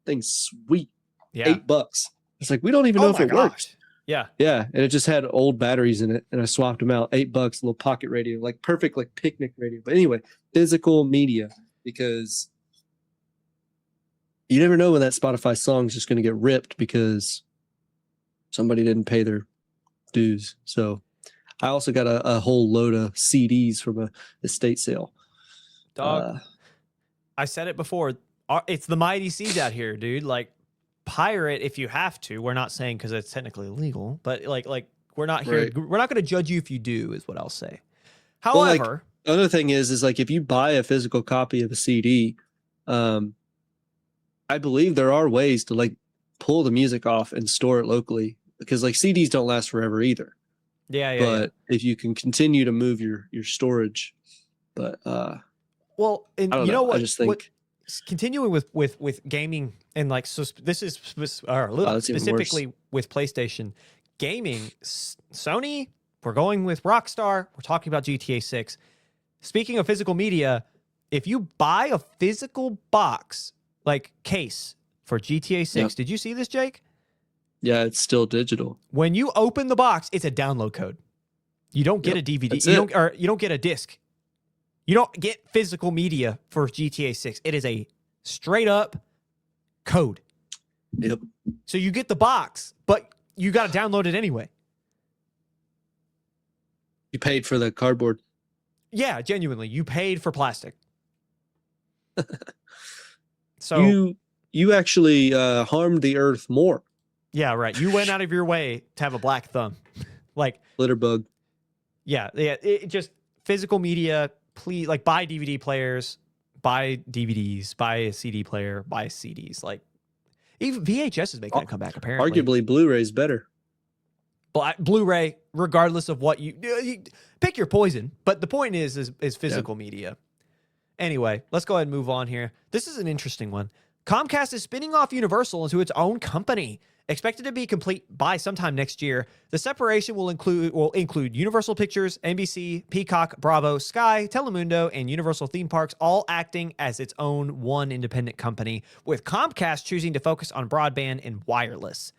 Thing's sweet. Yeah. $8. It's like, we don't even know if it works. Yeah. Yeah. And it just had old batteries in it. And I swapped them out. $8, little pocket radio, like perfect, like picnic radio. But anyway, physical media, because you never know when that Spotify song is just going to get ripped because somebody didn't pay their dues. So I also got a whole load of CDs from a estate sale. Dog, I said it before. It's the mighty seas out here, dude. Like, pirate if you have to. We're not saying because it's technically illegal, but like we're not here. Right. We're not going to judge you if you do, is what I'll say. Well, like, However, other thing is like if you buy a physical copy of a CD, I believe there are ways to like pull the music off and store it locally, because like CDs don't last forever either. Yeah. If you can continue to move your storage, but well, and I don't you know what? I just think continuing with gaming, and like, so this is specifically with PlayStation gaming, Sony, we're going with Rockstar. We're talking about GTA 6. Speaking of physical media, if you buy a physical box, like case for GTA 6, Yep. Did you see this, Jake? Yeah, it's still digital. When you open the box, it's a download code. You don't get a DVD. You don't get a disc. You don't get physical media for GTA 6. It is a straight up code. Yep. So you get the box, but you got to download it anyway. You paid for the cardboard. Yeah, genuinely, you paid for plastic. So you actually harmed the earth more. Yeah, right. You went out of your way to have a black thumb. Like, litter bug. Yeah. It just physical media. Please, like, buy DVD players, buy DVDs, buy a CD player, buy CDs. Like, even VHS is making a comeback. Apparently, arguably Blu-ray's better. Blu-ray, regardless of what you pick your poison. But the point is physical media. Anyway, let's go ahead and move on here. This is an interesting one. Comcast is spinning off Universal into its own company, expected to be complete by sometime next year. The separation will include Universal Pictures, NBC, Peacock, Bravo, Sky, Telemundo, and Universal Theme Parks, all acting as its own one independent company, with Comcast choosing to focus on broadband and wireless.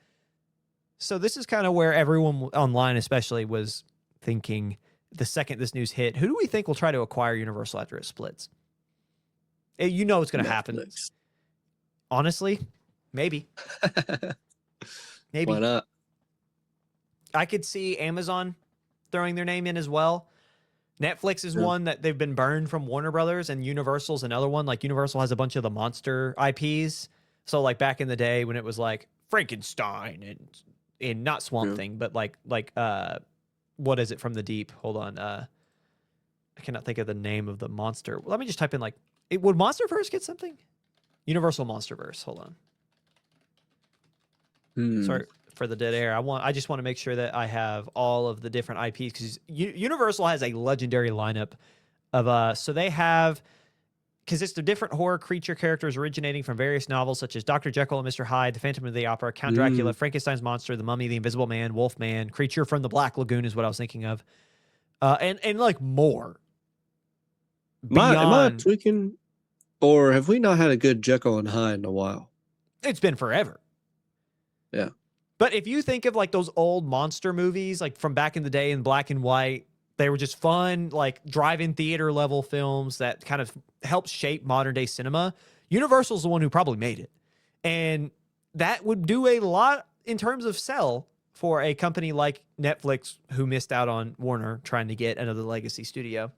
So this is kind of where everyone online especially was thinking the second this news hit, who do we think will try to acquire Universal after it splits? You know it's going to happen. Honestly, maybe. Maybe. Why not? I could see Amazon throwing their name in as well. Netflix is one that they've been burned from Warner Brothers, and Universal's another one. Like, Universal has a bunch of the monster IPs. So like back in the day when it was like Frankenstein and not Swamp Thing, but like what is it from the deep? Hold on. I cannot think of the name of the monster. Let me just type in like, would Monsterverse get something? Universal Monsterverse. Hold on. Sorry for the dead air. I just want to make sure that I have all of the different IPs, because Universal has a legendary lineup of so they have, consists of different horror creature characters originating from various novels such as Dr. Jekyll and Mr. Hyde, The Phantom of the Opera, Count Dracula, Frankenstein's Monster, The Mummy, The Invisible Man, Wolfman, Creature from the Black Lagoon is what I was thinking of, and like more. Am I tweaking, or have we not had a good Jekyll and Hyde in a while? It's been forever. Yeah. But if you think of like those old monster movies, like from back in the day in black and white, they were just fun, like drive-in theater level films that kind of helped shape modern day cinema. Universal's the one who probably made it. And that would do a lot in terms of sell for a company like Netflix, who missed out on Warner trying to get another legacy studio,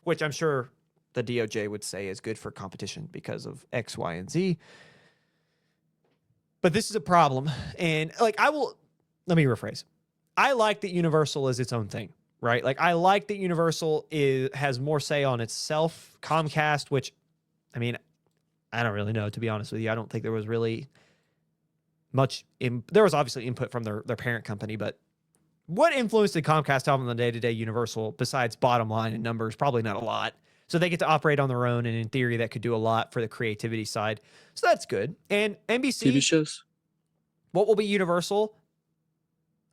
which I'm sure the DOJ would say is good for competition because of X, Y, and Z. But this is a problem. And like, let me rephrase. I like that Universal is its own thing, right? Like, I like that Universal has more say on itself. Comcast, which, I mean, I don't really know, to be honest with you. I don't think there was really much, there was obviously input from their parent company, but what influence did Comcast have on the day-to-day Universal besides bottom line and numbers? Probably not a lot. So they get to operate on their own, and in theory, that could do a lot for the creativity side. So that's good. And NBC TV shows. What will be Universal?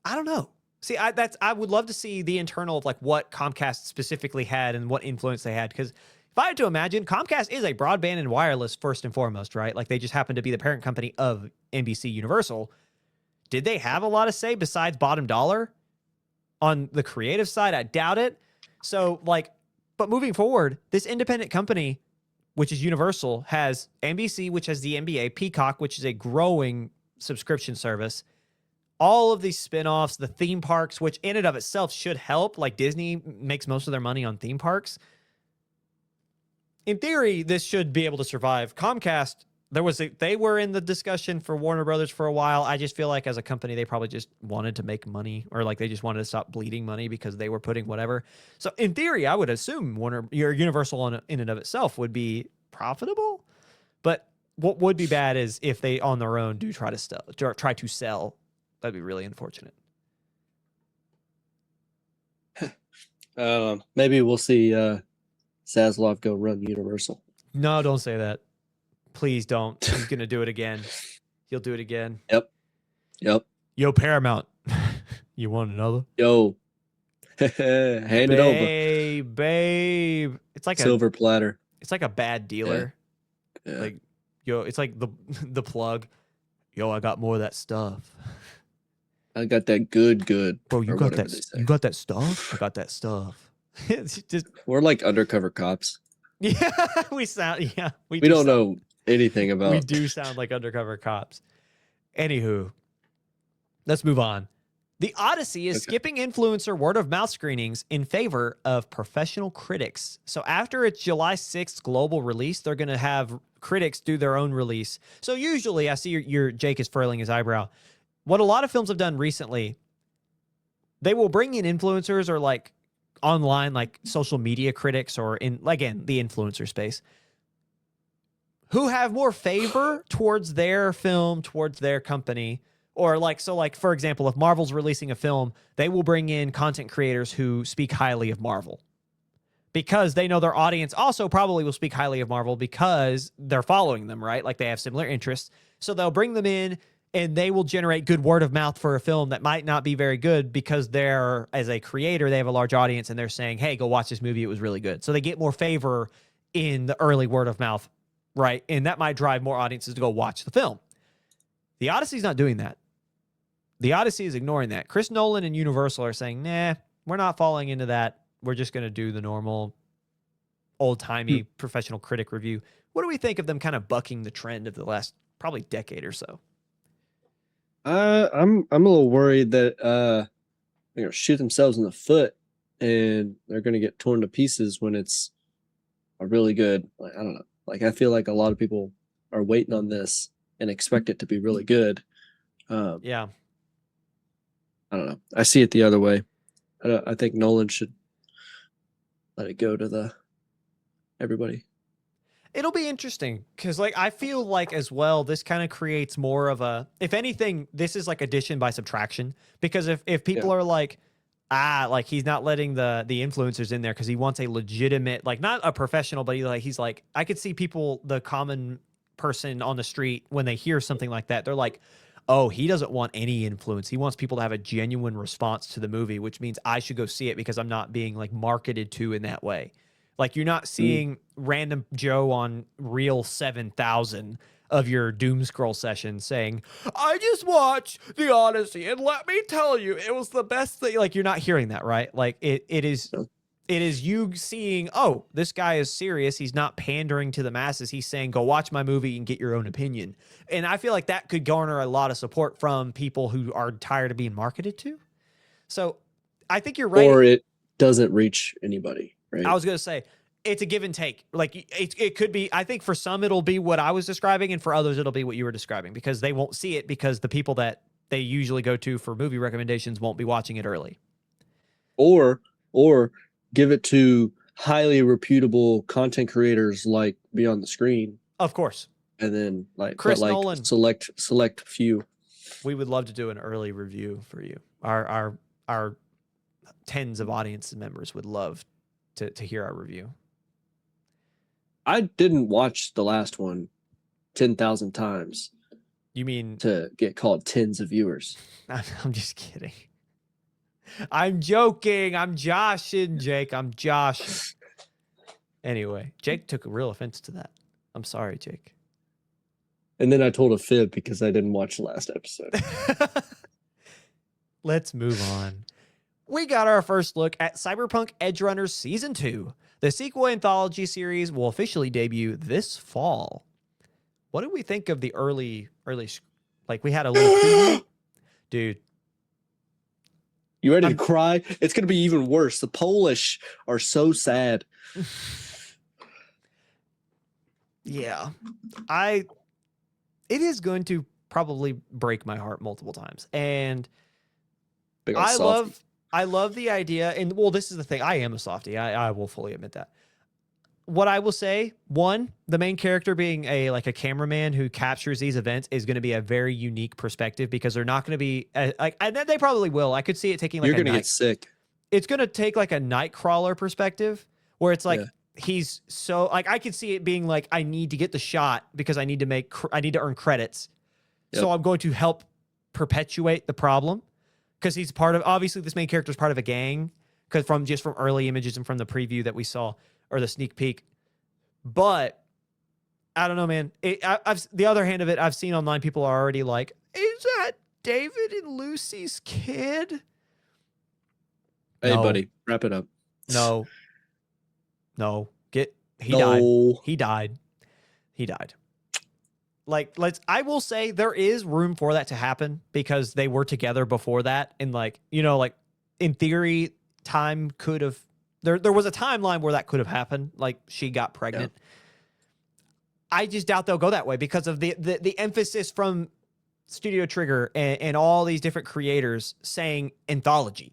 I don't know. See, I would love to see the internal of like what Comcast specifically had and what influence they had. Because if I had to imagine, Comcast is a broadband and wireless first and foremost, right? Like, they just happen to be the parent company of NBC Universal. Did they have a lot of say besides bottom dollar on the creative side? I doubt it. So like, but moving forward, this independent company, which is Universal, has NBC, which has the NBA, Peacock, which is a growing subscription service, all of these spin-offs, the theme parks, which in and of itself should help. Like Disney makes most of their money on theme parks. In theory, this should be able to survive. Comcast, they were in the discussion for Warner Brothers for a while. I just feel like as a company, they probably just wanted to make money, or like they just wanted to stop bleeding money because they were putting whatever. So in theory, I would assume your Universal in and of itself would be profitable. But what would be bad is if they on their own do try to sell. That'd be really unfortunate. Maybe we'll see Zaslav go run Universal. No, don't say that. Please don't. He's going to do it again. He'll do it again. Yep. Yo, Paramount. You want another? Yo. Hand it over. Babe. It's like silver platter. It's like a bad dealer. Yeah. Like, yo, it's like the plug. Yo, I got more of that stuff. I got that good. Bro, you got that stuff? I got that stuff. It's just we're like undercover cops. Yeah, we don't know anything about. We do sound like undercover cops. Anywho, let's move on. The Odyssey is skipping influencer word of mouth screenings in favor of professional critics. So after its July 6th global release, they're going to have critics do their own release. So usually, I see your Jake is furling his eyebrow. What a lot of films have done recently, they will bring in influencers or like online, like social media critics, or again, the influencer space, who have more favor towards their film, towards their company. Or for example, if Marvel's releasing a film, they will bring in content creators who speak highly of Marvel because they know their audience also probably will speak highly of Marvel because they're following them, right? Like they have similar interests. So they'll bring them in and they will generate good word of mouth for a film that might not be very good because they're, as a creator, they have a large audience and they're saying, hey, go watch this movie. It was really good. So they get more favor in the early word of mouth, right? And that might drive more audiences to go watch the film. The Odyssey's not doing that. The Odyssey is ignoring that. Chris Nolan and Universal are saying, nah, we're not falling into that. We're just going to do the normal old-timey professional critic review. What do we think of them kind of bucking the trend of the last probably decade or so? I'm a little worried that they're gonna shoot themselves in the foot and they're gonna get torn to pieces when it's a really good, like, I don't know. Like I feel like a lot of people are waiting on this and expect it to be really good. Yeah. I don't know. I see it the other way. I think Nolan should let it go to everybody. It'll be interesting because, like, I feel like as well, this kind of creates more of a, if anything, this is like addition by subtraction. Because if people are like, like he's not letting the influencers in there because he wants a legitimate, like not a professional, but he's like, I could see people, the common person on the street, when they hear something like that, they're like, oh, he doesn't want any influence. He wants people to have a genuine response to the movie, which means I should go see it because I'm not being like marketed to in that way. Like you're not seeing random Joe on Reel 7000 of your doom scroll session saying, I just watched The Odyssey and let me tell you, it was the best thing. Like you're not hearing that, right? Like it is you seeing, oh, this guy is serious. He's not pandering to the masses. He's saying, go watch my movie and get your own opinion. And I feel like that could garner a lot of support from people who are tired of being marketed to. So I think you're right. Or it doesn't reach anybody. Right. I was going to say, it's a give and take. Like it could be, I think for some it'll be what I was describing, and for others it'll be what you were describing because they won't see it because the people that they usually go to for movie recommendations won't be watching it early. Or give it to highly reputable content creators like Beyond the Screen. Of course. And then Chris Nolan. Select few. We would love to do an early review for you. Our tens of audience members would love to hear our review. I didn't watch the last one 10,000 times. You mean to get called tens of viewers? I'm just kidding. I'm joking. I'm joshing, Jake. I'm joshing. Anyway, Jake took a real offense to that. I'm sorry, Jake. And then I told a fib because I didn't watch the last episode. Let's move on. We got our first look at Cyberpunk Edgerunners Season 2. The sequel anthology series will officially debut this fall. What did we think of the early, like we had a little preview? Dude, You ready to cry? It's going to be even worse. The Polish are so sad. Yeah. It is going to probably break my heart multiple times. And I love the idea. And well, this is the thing. I am a softie. I will fully admit that. What I will say, one, the main character being a cameraman who captures these events is going to be a very unique perspective because they're not going to be and they probably will. I could see it taking like you're going to get sick. It's going to take like a Nightcrawler perspective where it's like he's so like I could see it being like I need to get the shot because I need to earn credits. Yep. So I'm going to help perpetuate the problem because he's obviously this main character is part of a gang because from early images and from the preview that we saw. Or the sneak peek. But I don't know, man. The other hand of it, I've seen online people are already like, is that David and Lucy's kid? Hey, buddy, wrap it up. No. He died. Like, I will say there is room for that to happen because they were together before that. And in theory, time could have There was a timeline where that could have happened, like she got pregnant. Yeah. I just doubt they'll go that way because of the emphasis from Studio Trigger and all these different creators saying anthology,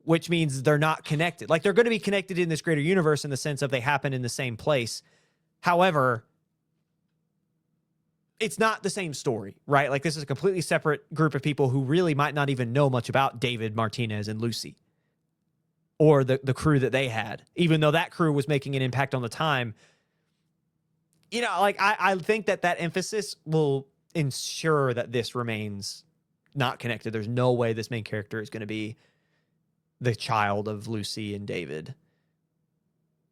which means they're not connected. Like they're going to be connected in this greater universe in the sense of they happen in the same place. However, it's not the same story, right? Like this is a completely separate group of people who really might not even know much about David Martinez and Lucy. Or the crew that they had, even though that crew was making an impact on the time. I think that emphasis will ensure that this remains not connected. There's no way this main character is going to be the child of Lucy and David.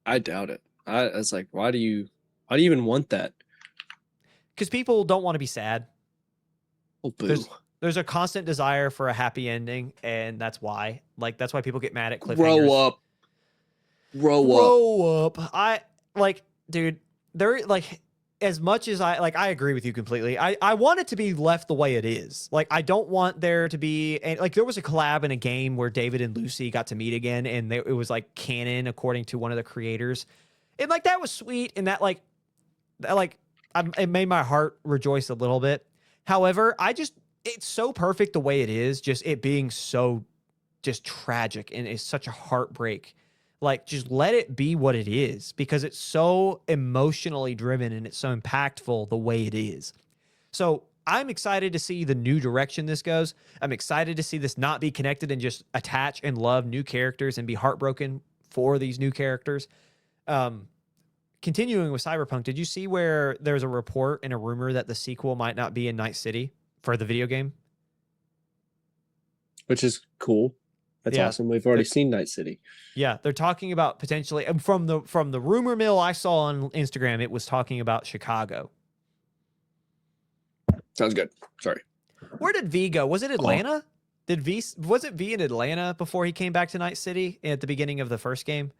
I doubt it. I was like, why do you even want that? Because people don't want to be sad. Oh, boo. There's a constant desire for a happy ending, and that's why. Like, that's why people get mad at cliffhangers. Grow up. Dude, as much as I agree with you completely. I want it to be left the way it is. Like, I don't want there to be, there was a collab in a game where David and Lucy got to meet again, and it was, like, canon according to one of the creators. And, like, that was sweet, and it made my heart rejoice a little bit. However, it's so perfect the way it is, just it being so just tragic and it's such a heartbreak. Like, just let it be what it is because it's so emotionally driven and it's so impactful the way it is. So I'm excited to see the new direction this goes. I'm excited to see this not be connected and just attach and love new characters and be heartbroken for these new characters. Continuing with Cyberpunk, did you see where there's a report and a rumor that the sequel might not be in Night City? For the video game, which is cool. That's awesome. We've already seen Night City. Yeah, they're talking about potentially from the rumor mill I saw on Instagram. It was talking about Chicago. Sounds good. Sorry. Where did V go? Was it Atlanta? Was it V in Atlanta before he came back to Night City at the beginning of the first game?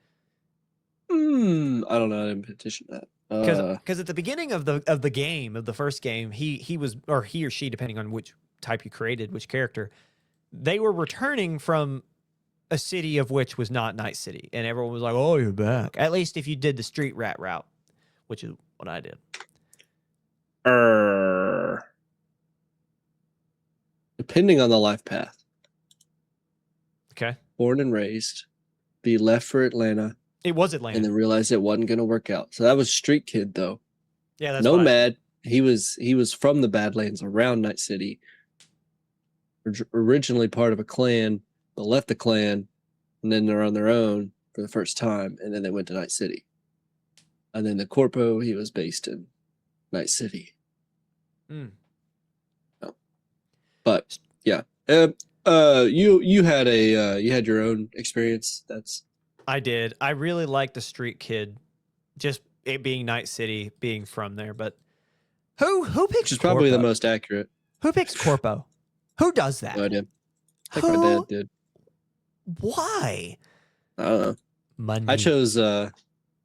I don't know. I didn't petition that. Because at the beginning of the first game, he was, or he or she, depending on which type you created, which character, they were returning from a city of which was not Night City, and everyone was like, "Oh, you're back." At least if you did the street rat route, which is what I did. Depending on the life path. Okay. Born and raised, be left for Atlanta. It was Atlanta. And then realized it wasn't going to work out. So that was Street Kid, though. Yeah, that's Nomad. He was from the Badlands around Night City. Originally part of a clan, but left the clan, and then they're on their own for the first time, and then they went to Night City. And then the Corpo, he was based in Night City. No. But yeah, you had your own experience. I did. I really liked the Street Kid, just it being Night City, being from there. But who picks? Which is probably the most accurate. Who picks Corpo? Who does that? No idea. I think my dad did. Why? I don't know. Money. I chose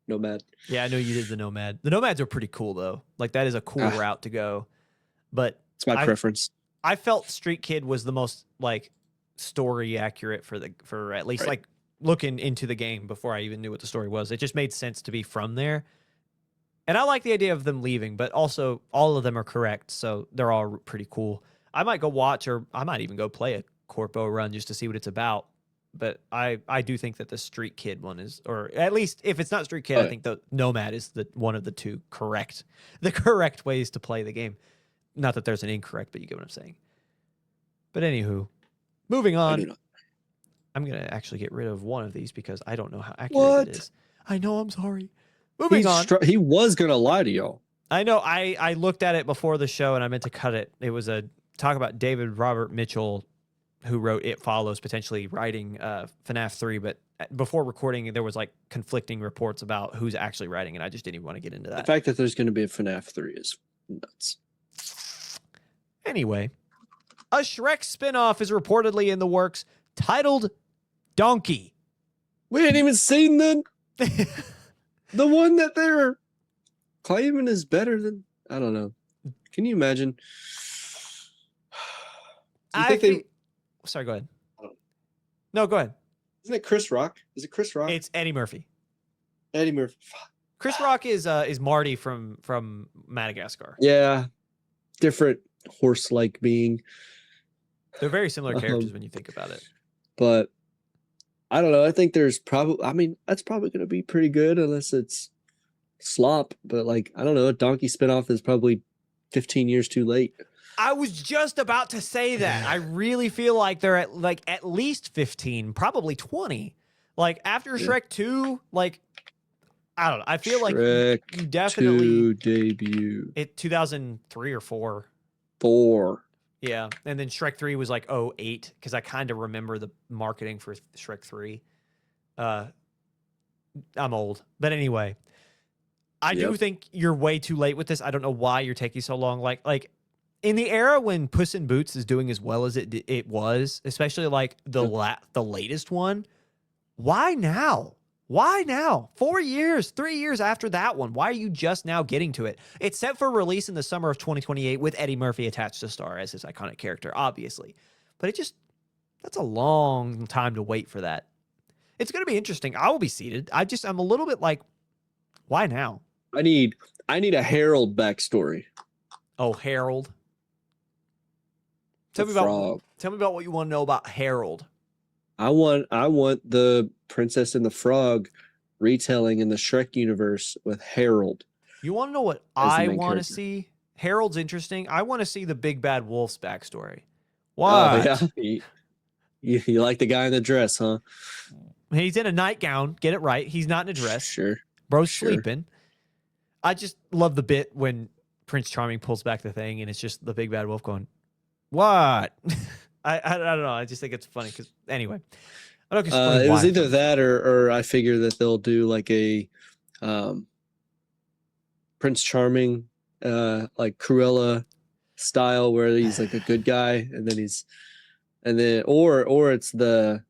Nomad. Yeah, I know you did the Nomad. The Nomads are pretty cool though. Like that is a cool route to go. But it's my preference. I felt Street Kid was the most like story accurate for at least like looking into the game before I even knew what the story was. It just made sense to be from there. And I like the idea of them leaving, but also all of them are correct, so they're all pretty cool. I might go watch, or I might even go play a Corpo run just to see what it's about. But I do think that the Street Kid one is, or at least if it's not Street Kid, I think the Nomad is the one of the two the correct ways to play the game. Not that there's an incorrect, but you get what I'm saying. But anywho, moving on. I'm going to actually get rid of one of these because I don't know how accurate it is. I know, I'm sorry. Moving on. He was going to lie to y'all. I know. I looked at it before the show and I meant to cut it. It was a talk about David Robert Mitchell, who wrote It Follows, potentially writing FNAF 3. But before recording, there was like conflicting reports about who's actually writing it. I just didn't even want to get into that. The fact that there's going to be a FNAF 3 is nuts. Anyway, a Shrek spinoff is reportedly in the works, titled Donkey. We ain't even seen the one that they're claiming is better than, I don't know. Can you imagine? Sorry, go ahead. No, go ahead. Isn't it Chris Rock? Is it Chris Rock? It's Eddie Murphy. Eddie Murphy. Chris Rock is Marty from Madagascar. Yeah. Different horse-like being. They're very similar characters when you think about it. But I don't know. I think there's probably, that's probably going to be pretty good unless it's slop. But like, I don't know. A Donkey spinoff is probably 15 years too late. I was just about to say that. I really feel like they're at least 15, probably 20. Like after Shrek 2, like I don't know. I feel Shrek like you definitely 2 debut. 2003 or 4. 4. Yeah, and then Shrek 3 was like 2008 because I kind of remember the marketing for Shrek 3. I'm old, but anyway, I do think you're way too late with this. I don't know why you're taking so long. Like in the era when Puss in Boots is doing as well as it was, especially like the latest one. Why now? Why now? 4 years, 3 years after that one. Why are you just now getting to it? It's set for release in the summer of 2028 with Eddie Murphy attached to star as his iconic character, obviously. But that's a long time to wait for that. It's going to be interesting. I will be seated. I'm a little bit like, why now? I need a Harold backstory. Oh, Harold. Tell me about what you want to know about Harold. I want the Princess and the Frog retelling in the Shrek universe with Harold. You want to know what I want to see? Harold's interesting. I want to see the Big Bad Wolf's backstory. Why? You like the guy in the dress, huh? He's in a nightgown. Get it right. He's not in a dress. Sure. Bro's sleeping. I just love the bit when Prince Charming pulls back the thing and it's just the Big Bad Wolf going, what? I don't know. I just think it's funny because anyway, I don't know. It was either that or I figure that they'll do like a Prince Charming like Cruella style where he's like a good guy and then or it's the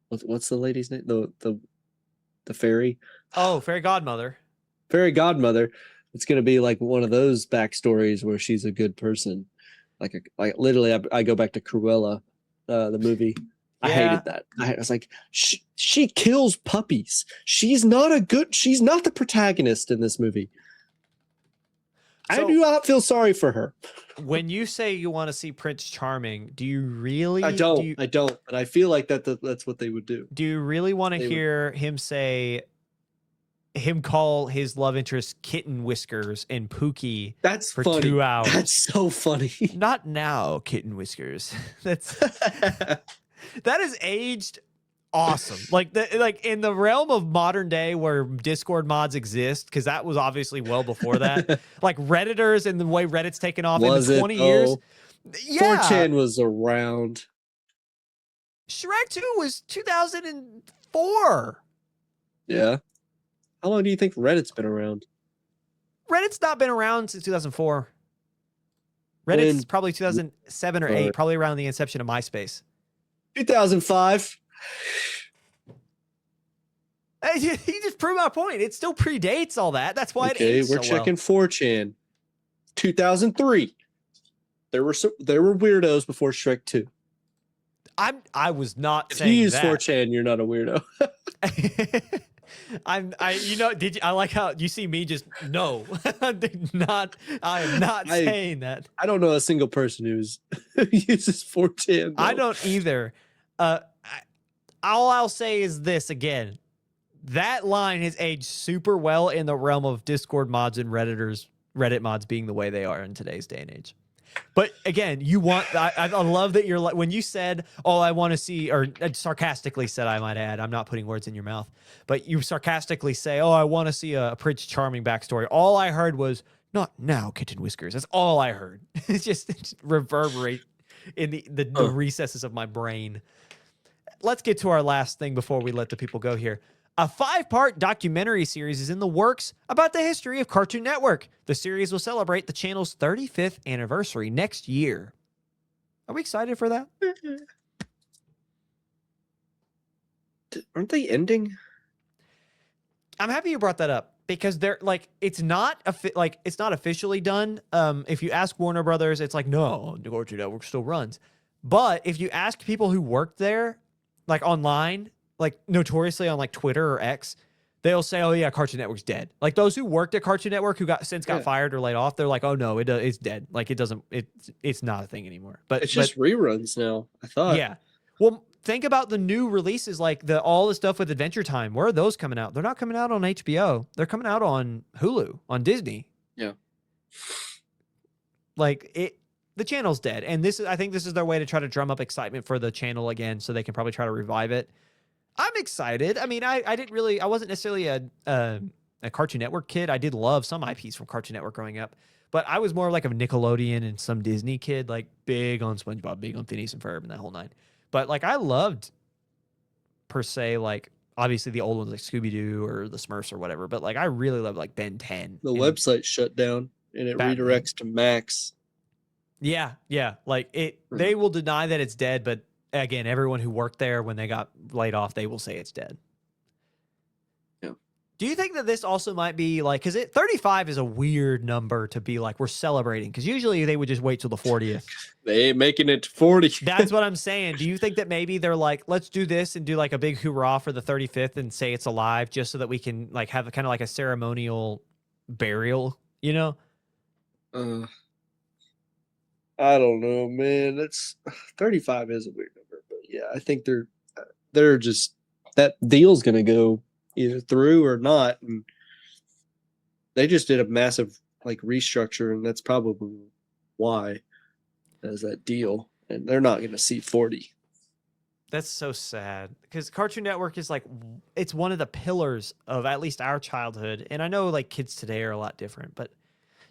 what's the lady's name? The fairy. Oh, fairy godmother. Fairy godmother. It's gonna be like one of those backstories where she's a good person. Like literally, I go back to Cruella, the movie. I hated that. I was like, she kills puppies. She's not the protagonist in this movie. So, I do not feel sorry for her. When you say you want to see Prince Charming, do you really? I don't. But I feel like that's what they would do. Do you really want to hear him call his love interest Kitten Whiskers and Pookie for funny. 2 hours? That's so funny. Not now, Kitten Whiskers. That is aged awesome. Like in the realm of modern day where Discord mods exist, because that was obviously well before that. Like Redditors and the way Reddit's taken off in the 20 years. Yeah. 4chan was around. Shrek 2 was 2004. Yeah. How long do you think Reddit's been around? Reddit's not been around since 2004. Reddit's probably 2007 or 8, probably around the inception of MySpace. 2005. Hey, he just proved my point. It still predates all that. That's why it aged we're so checking 4chan. 2003. There were weirdos before Shrek 2. I was not If saying you use that. 4chan, you're not a weirdo. I like how you see me just no. I am not saying that. I don't know a single person who uses 4chan. I don't either. All I'll say is this again. That line has aged super well in the realm of Discord mods and Reddit mods being the way they are in today's day and age. But again, I love that you're like, when you said, oh, I want to see, or sarcastically said, I might add, I'm not putting words in your mouth, but you sarcastically say, oh, I want to see a Prince Charming backstory. All I heard was, not now, Kitten Whiskers. That's all I heard. It's just reverberate in the recesses of my brain. Let's get to our last thing before we let the people go here. A 5-part documentary series is in the works about the history of Cartoon Network. The series will celebrate the channel's 35th anniversary next year. Are we excited for that? Aren't they ending? I'm happy you brought that up because they're like, it's not officially done. If you ask Warner Brothers, it's like, no, the Cartoon Network still runs. But if you ask people who worked there, like online, like notoriously on like Twitter or X, they'll say, oh yeah, Cartoon Network's dead. Like those who worked at Cartoon Network who got fired or laid off, they're like, oh no, it's dead. Like it's not a thing anymore. But it's just reruns now, I thought. Yeah. Well, think about the new releases, like all the stuff with Adventure Time. Where are those coming out? They're not coming out on HBO. They're coming out on Hulu, on Disney. Yeah. Like the channel's dead. And I think this is their way to try to drum up excitement for the channel again, so they can probably try to revive it. I'm excited. I mean, I wasn't necessarily a Cartoon Network kid. I did love some IPs from Cartoon Network growing up, but I was more like a Nickelodeon and some Disney kid, like big on SpongeBob, big on Phineas and Ferb and that whole nine. But like I loved, per se, like obviously the old ones like Scooby-Doo or the Smurfs or whatever, but like I really loved like Ben 10. The website shut down and it redirects to Max. Yeah. Like they will deny that it's dead, but again, everyone who worked there when they got laid off, they will say it's dead. Yeah. Do you think that this also might be like, because 35 is a weird number to be like, we're celebrating, because usually they would just wait till the 40th. They ain't making it to 40. That's what I'm saying. Do you think that maybe they're like, let's do this and do like a big hoorah for the 35th and say it's alive just so that we can like have kind of like a ceremonial burial, you know? I don't know, man. That's 35 is a weird number, but yeah, I think they're just, that deal's gonna go either through or not, and they just did a massive like restructure, and that's probably why there's that deal, and they're not gonna see 40. That's so sad because Cartoon Network is like, it's one of the pillars of at least our childhood, and I know like kids today are a lot different, but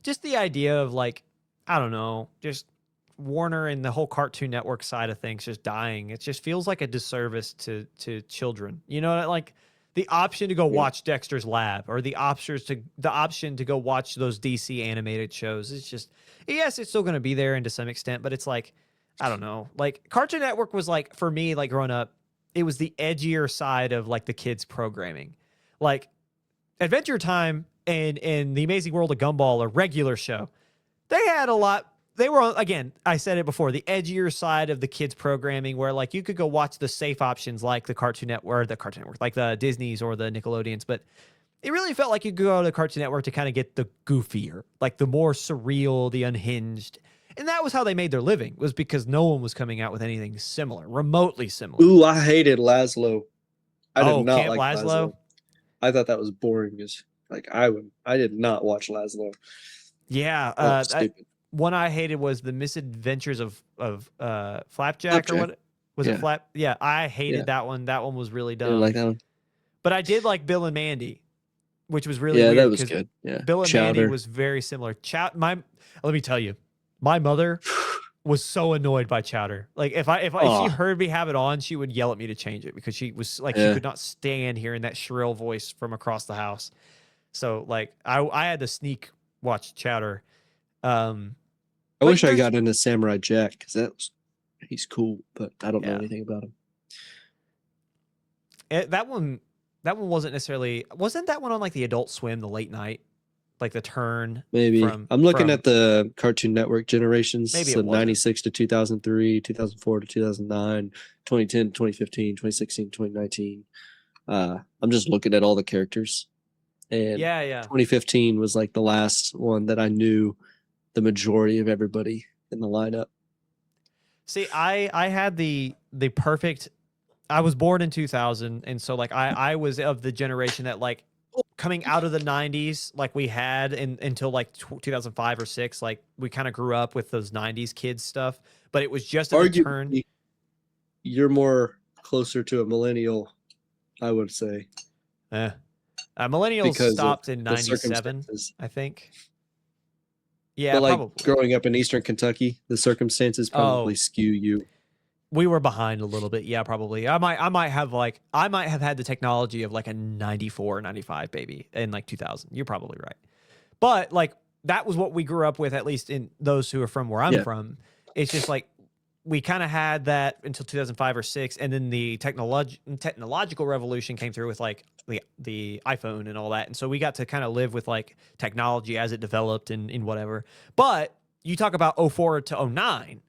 just the idea of like, I don't know, just Warner and the whole Cartoon Network side of things just dying. It just feels like a disservice to children. You know, like the option to go watch Dexter's Lab or the option to go watch those DC animated shows. It's just, yes, it's still going to be there and to some extent, but it's like, I don't know. Like Cartoon Network was like, for me, like growing up, it was the edgier side of like the kids programming. Like Adventure Time and The Amazing World of Gumball, a regular show. They had a lot. They were, again, I said it before, the edgier side of the kids programming where like you could go watch the safe options like the Cartoon Network, like the Disneys or the Nickelodeons, but it really felt like you could go to the Cartoon Network to kind of get the goofier, like the more surreal, the unhinged. And that was how they made their living, was because no one was coming out with anything similar, remotely similar. Ooh, I hated Laszlo. I did not Camp like Laszlo. I thought that was boring as like I did not watch Laszlo. Yeah, stupid. One I hated was the Misadventures of Flapjack, or what was it? Flap? Yeah, I hated that one. That one was really dumb. I didn't like that one. But I did like Bill and Mandy, which was really weird. That was good. Yeah, Bill and Mandy was very similar. Let me tell you, my mother was so annoyed by Chowder. Like if she heard me have it on, she would yell at me to change it because she was like she could not stand hearing that shrill voice from across the house. So like I had to sneak watch Chowder. I wish I got into Samurai Jack because he's cool, but I don't know anything about him. That one wasn't necessarily. Wasn't that one on like the Adult Swim, the late night? like the turn. Maybe. I'm looking at the Cartoon Network generations. Maybe so it wasn't. 96 to 2003, 2004 to 2009, 2010 to 2015, 2016 to 2019. I'm just looking at all the characters. And 2015 was like the last one that I knew the majority of everybody in the lineup. See, I had the perfect. I was born in 2000, and so like I was of the generation that like coming out of the 90s, like we had until like 2005 or 6, like we kind of grew up with those 90s kids stuff, but it was just a turn. You're more closer to a millennial, I would say. Millennials stopped in 97, I think. Yeah, but like probably. Growing up in Eastern Kentucky, the circumstances probably skew you. We were behind a little bit. Yeah, probably. I might have had the technology of like a 94 or 95 baby in like 2000. You're probably right. But like that was what we grew up with, at least in those who are from where I'm from. It's just like we kind of had that until 2005 or 6, and then the technological revolution came through with like the iPhone and all that. And so we got to kind of live with like technology as it developed and whatever. But you talk about 04 to 09.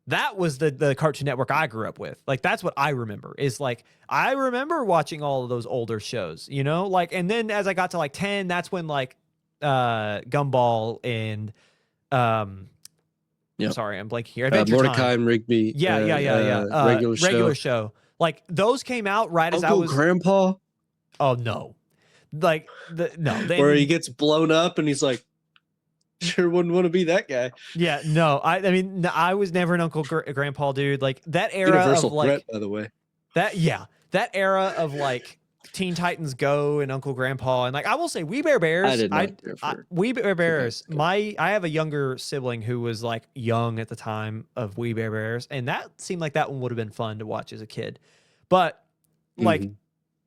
That was the Cartoon Network I grew up with. Like, that's what I remember is like, I remember watching all of those older shows, you know, like, and then as I got to like 10, that's when like, Gumball and, sorry, I'm blanking here. Mordecai and Rigby. Yeah. Regular show. Like those came out right as I was. Grandpa. Oh no. Like where he gets blown up and he's like, sure wouldn't want to be that guy. Yeah, no. I mean, I was never an Uncle Grandpa dude. Like that era Universal of like threat, by the way. That era of like Teen Titans Go and Uncle Grandpa and like I will say We Bare Bears. I did not care for We Bare Bears. I have a younger sibling who was like young at the time of We Bare Bears, and that seemed like that one would have been fun to watch as a kid. But like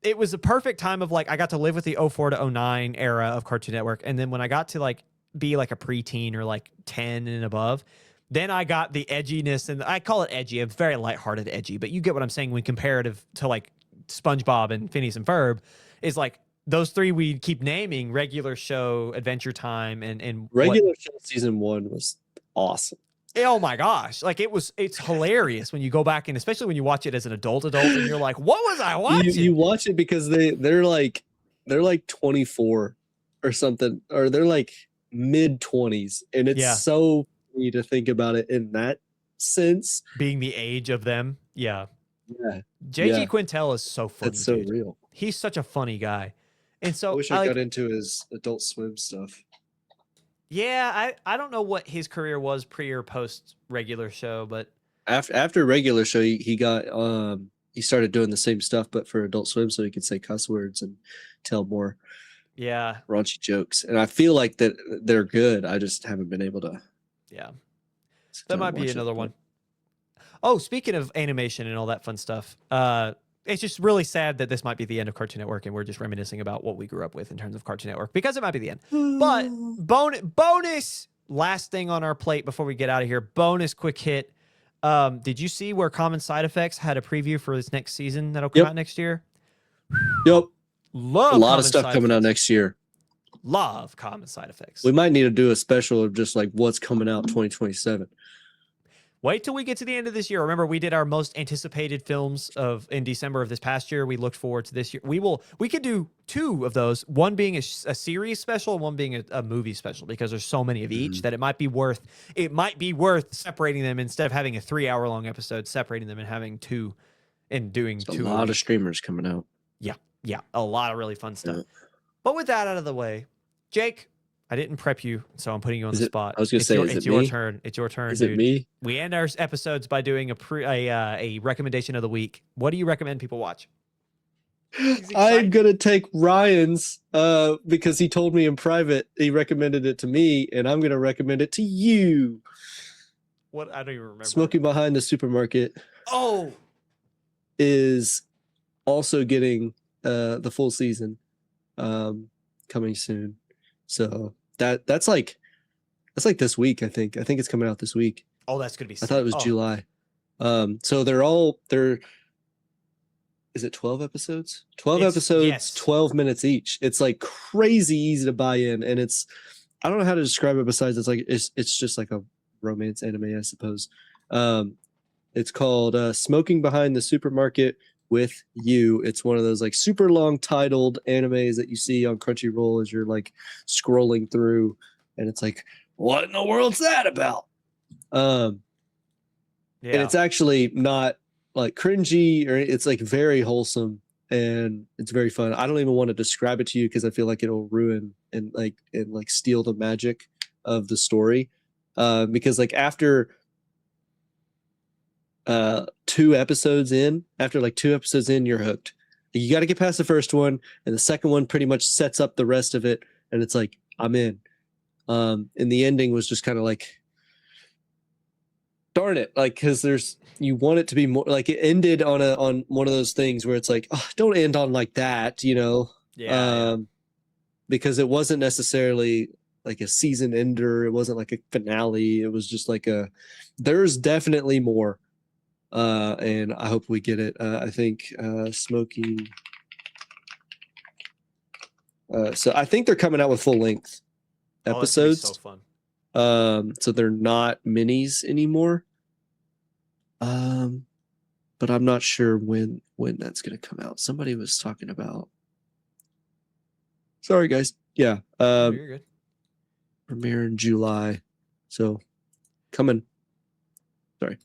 it was the perfect time of like I got to live with the 04 to 09 era of Cartoon Network, and then when I got to like be like a preteen or like 10 and above, then I got the edginess, and I call it edgy. It's very lighthearted edgy, but you get what I'm saying when comparative to like SpongeBob and Phineas and Ferb is like those three we keep naming: Regular Show, Adventure Time, and Regular Show season 1 was awesome. Oh my gosh. Like it's hilarious when you go back, and especially when you watch it as an adult and you're like, what was I watching? You watch it because they're like 24 or something, or they're like mid-20s, and it's so funny to think about it in that sense, being the age of them. JG Quintel is so funny. That's so real. He's such a funny guy. And so I wish I got into his Adult Swim stuff. I don't know what his career was pre or post Regular Show, but after Regular Show he got he started doing the same stuff but for Adult Swim, so he could say cuss words and tell more raunchy jokes, and I feel like that they're good. I just haven't been able to. That might be another one. Oh, speaking of animation and all that fun stuff, it's just really sad that this might be the end of Cartoon Network, and we're just reminiscing about what we grew up with in terms of Cartoon Network, because it might be the end. But bonus last thing on our plate before we get out of here, bonus quick hit. Did you see where Common Side Effects had a preview for this next season that'll come out next year? Yep. Love a lot of stuff coming out next year. Love Common Side Effects. We might need to do a special of just like what's coming out 2027. Wait till we get to the end of this year. Remember, we did our most anticipated films in December of this past year. We looked forward to this year. We could do 2 of those, one being a series special and one being a movie special, because there's so many of each that it might be worth separating them instead of having a 3-hour-long episode, separating them and having 2 and doing 2. A lot of streamers coming out. Yeah, a lot of really fun stuff. But with that out of the way, Jake, I didn't prep you, so I'm putting you on the spot. I was going to say, it's your turn. It's your turn, Is dude. it me? We end our episodes by doing a recommendation of the week. What do you recommend people watch? I'm going to take Ryan's because he told me in private. He recommended it to me, and I'm going to recommend it to you. What? I don't even remember. Smoking Behind the Supermarket. Oh, is also getting the full season coming soon. So that's like this week. I think it's coming out this week. Oh, that's gonna be sick. I thought it was July. So is it 12 episodes? 12 episodes, yes. 12 minutes each. It's like crazy easy to buy in, and I don't know how to describe it besides it's just like a romance anime, I suppose. It's called Smoking Behind the Supermarket with You. It's one of those like super long titled animes that you see on Crunchyroll as you're like scrolling through, and it's like, what in the world's that about? And it's actually not like cringy, or it's like very wholesome, and it's very fun. I don't even want to describe it to you because I feel like it'll ruin and steal the magic of the story. Because like after two episodes in, you're hooked. You got to get past the first one, and the second one pretty much sets up the rest of it, and it's like, I'm in. And the ending was just kind of like, darn it, like, because you want it to be more like it ended on one of those things where it's like, oh, don't end on like that, you know. Because it wasn't necessarily like a season ender, it wasn't like a finale, it was just like there's definitely more, and I hope we get it. I think Smokey, so I think they're coming out with full length episodes. That's so fun. So they're not minis anymore. But I'm not sure when that's gonna come out. Somebody was talking about. Sorry, guys. Yeah. You're good. Premiere in July, so coming. Sorry.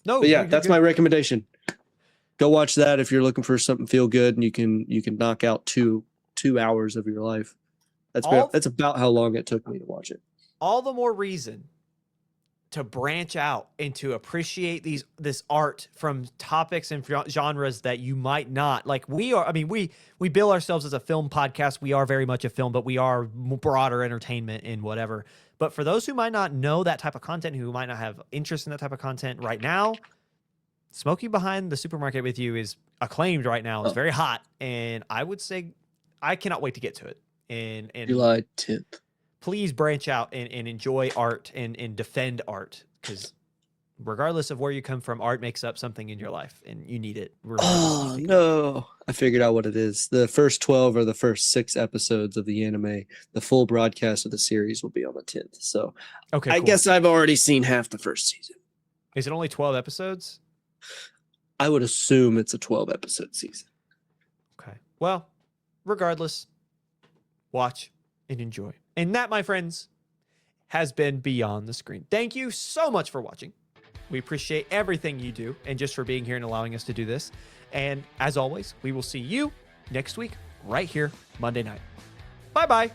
No. But yeah, that's my recommendation. Go watch that if you're looking for something feel good, and you can knock out two hours of your life. That's about how long it took me to watch it. All the more reason to branch out and to appreciate this art from topics and genres that you might not like. We are, I mean, we bill ourselves as a film podcast. We are very much a film, but we are broader entertainment in whatever. But for those who might not know that type of content, who might not have interest in that type of content right now, Smoking Behind the Supermarket with You is acclaimed right now. It's very hot, and I would say I cannot wait to get to it. And July 10th. Please branch out and enjoy art and defend art, because regardless of where you come from, art makes up something in your life, and you need it. Oh, no. I figured out what it is. The first 12 or the first 6 episodes of the anime, the full broadcast of the series will be on the 10th. So okay, I guess I've already seen half the first season. Is it only 12 episodes? I would assume it's a 12-episode season. Okay. Well, regardless, watch and enjoy. And that, my friends, has been Beyond the Screen. Thank you so much for watching. We appreciate everything you do, and just for being here and allowing us to do this. And as always, we will see you next week right here, Monday night. Bye-bye.